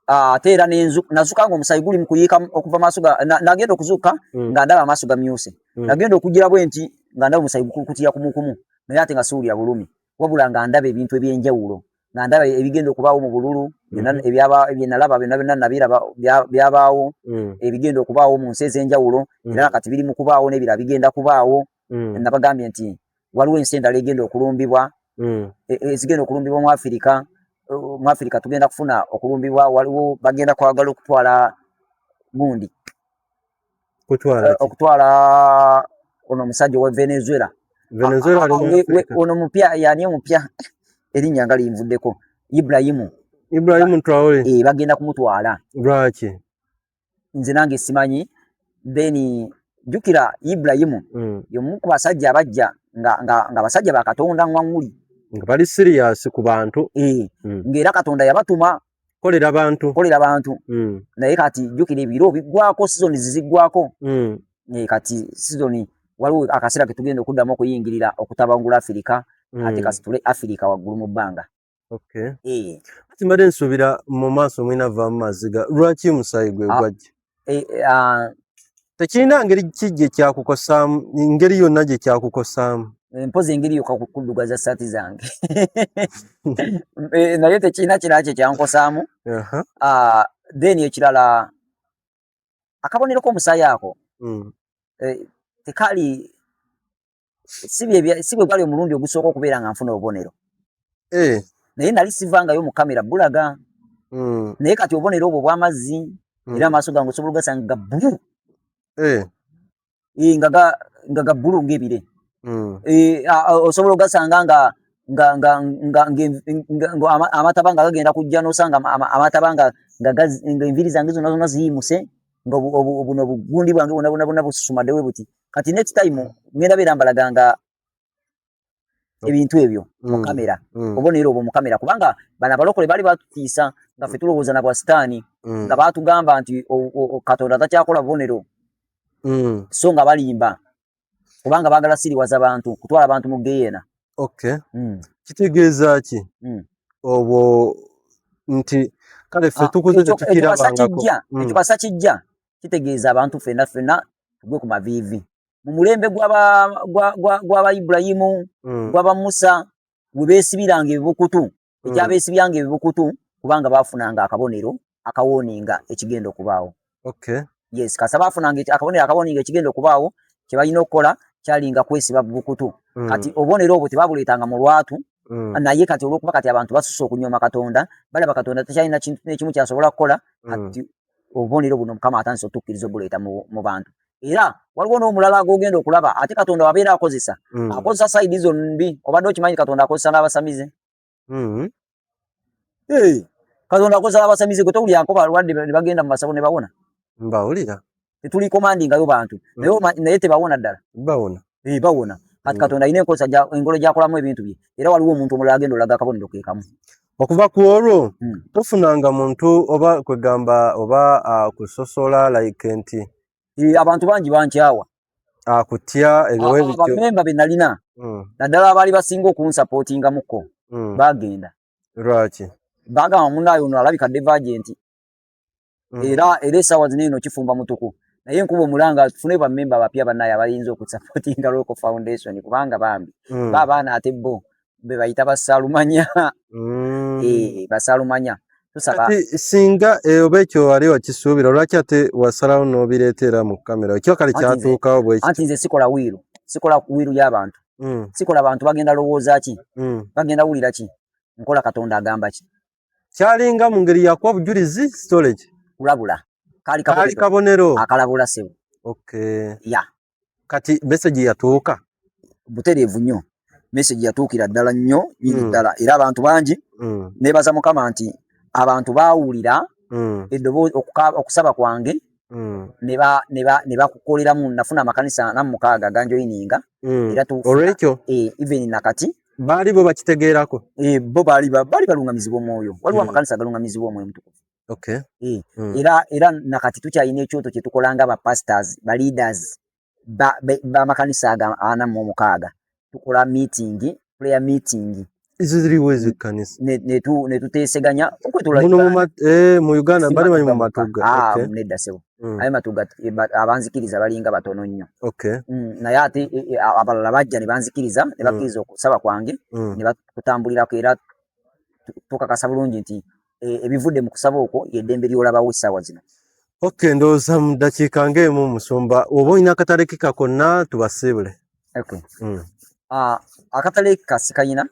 Speaker 1: ate era nazuuka nga omusaayi guli mu kuyiika okuva maaso nagenda okuzuuka nga ndaba amaaso gamyuse nagenda okugira bwe nti nga ndaba omusaayi gukutira kumukumu naye ate nga siwulira bulumi wabula nga ndaba ebintu ebyenjawulo nga ndaba ebigenda okubaawo mu bululu ebyanalaba byonna nabiraba byabaawo ebigenda okubaawo mu nsi ez'enjawulo era kati biri mu kubaawo n'ebirala bigenda kubaawo nabagambye nti waliwo ensi endala egenda okulumbibwa ezigenda okulumbibwa mu Afirika tugenda kufuna okulumbibwa waliwo bagenda kwagala okutwala gundi okutwala ono omusajja wa Venezuela ono mupya yani omupya erinnya nga linvuddeko Ibrahim
Speaker 2: Traore
Speaker 1: bagenda kumutwala
Speaker 2: lwaki
Speaker 1: nze nange simanyi then jukira Ibrahim y'omu ku basajja abajja nga basajja ba Katonda ngwanguli
Speaker 2: nga bali serious ku bantu
Speaker 1: ng'era Katonda yabatuma kolera bantu naye kati jukira ebiro biggwako season ziziggwako kati season waliwo akaseera ke tugenda okuddamu okuyingirira okutabangula Afirika ate kasitule Afirika waggulu mu bbanga.
Speaker 2: Kati mbadde nsuubira mu maaso mwina vaamu maziga lwaki omusaayi gwe gwajja tekirina ngeri kijje kyakukosaamu ngeri yonna gye kyakukosaamu
Speaker 1: mpozi engeri yo kuddugaza saati zange naye tekirina kirala kye kyankosaamu then ekirala akabonero k'omusaayi ako tekali si bwe gwali omulundi ogusooka okubeera nga nfuna obubonero naye nali sivangayo mu kamera bulaga naye kati obubonero obwo bw'amazzi era amaaso gange osobola ogasanga ga bbulu nga ga bbulu ng'ebire osobola ogasanga nga amataba nga gagenda kujja n'osanga amataba nga enviri zange zonna ziyimuse nga buno bugundi bwange bwonna bususumadde bwe buti kati next time ngenda beera mbalaganga ebintu ebyo mu kamera obubonero obwo mu kamera kubanga bano abalokole baali batutiisa nga ffe tulowooza na bwa sitaani nga baatugamba nti Katonda takyakola bubonero so nga balimba kubanga baagala siriwaza abantu kutwala abantu mu geyeena.
Speaker 2: Kitegeeza ki obwo nti kale ffe tukuze tetukirabangako
Speaker 1: ekyo basa kijja kitegeeza abantu ffenna tugwe ku maviivi mu mulembe gw'aba Ibrahimu gw'aba Musa bwe beesibiranga ebibukutu ekyabeesibyanga ebibukutu kubanga baafunanga akabonero akawoninga ekigenda okubaawo. Yes, kasa baafunanga akabonero akawoninga ekigenda okubaawo kye balina okukola kyalinga kwesiba bubukutu kati obubonero obwo tebabuleetanga mu lwatu naye kati olw'okuba kati abantu basusse okunyooma Katonda balaba Katonda tekyalina kintu n'ekimu kyasobola kukola kati obubonero buno Mukama atandise okutukkiriza obuleeta mu bantu era waliwo n'omulala ag'ogenda okulaba ate Katonda wabeera akozesa sayidi zombi obadde okimanyi Katonda akozesa n'abasamize Katonda akozesa n'abasamize gwe towulirako balwadde ne bagenda mu masabo ne bawona
Speaker 2: mbawulira
Speaker 1: tetuli komandingayo bantu naye tebawona ddala bawona kati Katonda alina engolo gyakolamu ebintu bye era waliwo omuntu omulala agenda olaga akabonero ke kamu
Speaker 2: okuva ku olwo tofunanga muntu oba kwegamba oba akusosola like nti
Speaker 1: abantu bangi bankyawa
Speaker 2: akutya ebiwe bityo
Speaker 1: abamemba be nalina naddala abaali basinga okunsapootingamukko bagenda
Speaker 2: lwaki
Speaker 1: bagamba munnaayo ono alabika Divergent era essaawa zino eno kifumba mutuku naye nkuba omulanga tufune bammemba abapya bannaye abayinza okusapootinga Local Foundation kubanga bambi baabaana ate bo be bayita basaalumanya basaalumanya tusaba
Speaker 2: singa oba ekyo wali wakisuubira lwaki ate wasalawo n'obireetera mu kamera ekyo kale kyatuukawo bwekiti
Speaker 1: anti nze sikola wiiru y'abantu sikola bantu bagenda lowooza ki bagenda wulira ki nkola Katonda agamba ki
Speaker 2: kyalinga mu ngeri yakuwa bujulizi storage
Speaker 1: kulabula
Speaker 2: kali kabonero
Speaker 1: akalabula sebo
Speaker 2: kati message yatuuka
Speaker 1: butereevu nnyo message yatuukira ddala nnyo nyini ddala era abantu bangi neebaza Mukama nti abantu baawulira eddoboozi okusaba kwange ne bakukoleramu nafuna amakanisa 46 ganjoyininga era
Speaker 2: olwekyo
Speaker 1: even nakati
Speaker 2: baali bo bakitegeerako
Speaker 1: bo baali balungamizibwa omwoyo waliwo amakanisa galungamizibwa omwoyo mutukuvu era nakati tukyalina ekyoto kye tukolanga ba pastors ba leaders b'amakanisa 46 tukola prayer meeting
Speaker 2: izo ziriwo ez'ekkanisa
Speaker 1: ne tuteeseganya okwetula
Speaker 2: mu Uganda bali bali mu Matuga
Speaker 1: nedda sebo aye Matuga abanzikiriza balinga batono nnyo naye ate abalala bajja ne banzikiriza ne bakkiriza okusaba kwange ne bakutambulirako era tukakasa bulungi nti ebivudde mu kusaba okwo yeddembe ly'olabawo essaawa zino.
Speaker 2: Okay, ndowooza mu ddakiika ng'emu Musumba oba olina akatale ke kakonna tubasiibule.
Speaker 1: Okay. Akatale kasikayina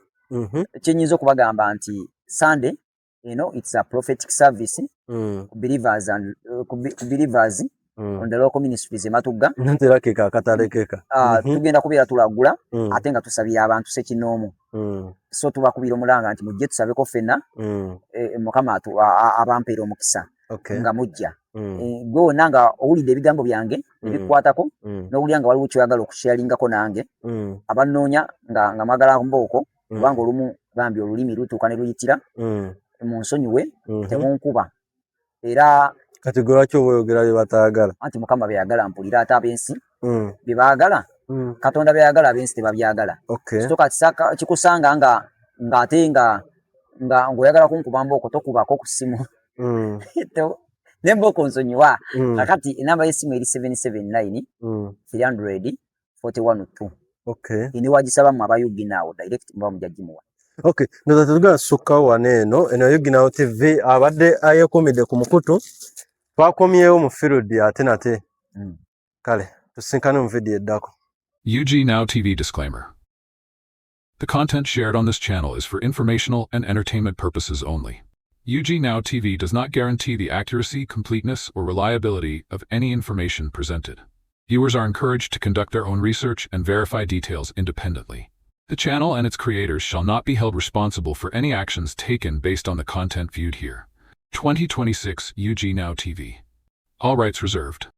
Speaker 1: kyenyinza okubagamba nti Sunday it's a prophetic service believers on the local ministries Matugga.
Speaker 2: Ntera ke akatale keka.
Speaker 1: Tugenda kubeera tulagula ate nga tusabira abantu sekinoomu. So tubakubira omulanga nti mujje tusabeko ffenna Mukama abampeera omukisa nga mujja. Gwe nanga owulidde ebigambo byange ebikukwatako n'owulira nga waliwo kyoyagala okusharingako nange abannoonya nga mwagala mbooko kubanga olumu bambi olulimi lutuuka ne luyitira mu nsonyiwe temunkuba era
Speaker 2: kati gwe lwaki oboyogera bye bataagala
Speaker 1: anti Mukama byayagala mpulira ate ab'ensi bye baagala Katonda byayagala ab'ensi tebabyagala. So kati kikusanga nga ate nga ng'oyagala kunkuba mbooko tokubako ku ssimu nembooko nsonyiwa kakati enamba y'essimu eri 779 300 4102 ini wagisaba mu abayuggi naawo direct mba mujajimuwa.
Speaker 2: Okay, ndoza tugala sukkawo wano eno Yuggi Now TV abadde ayeekumidde ku mukutu twakomyewo mu field ate nate kale tusinkane mu video eddako.
Speaker 3: Yuggi Now TV disclaimer. The content shared on this channel is for informational and entertainment purposes only. Yuggi Now TV does not guarantee the accuracy, completeness, or reliability of any information presented. Viewers are encouraged to conduct their own research and verify details independently. The channel and its creators shall not be held responsible for any actions taken based on the content viewed here. 2026 Yuggi Now TV. All rights reserved.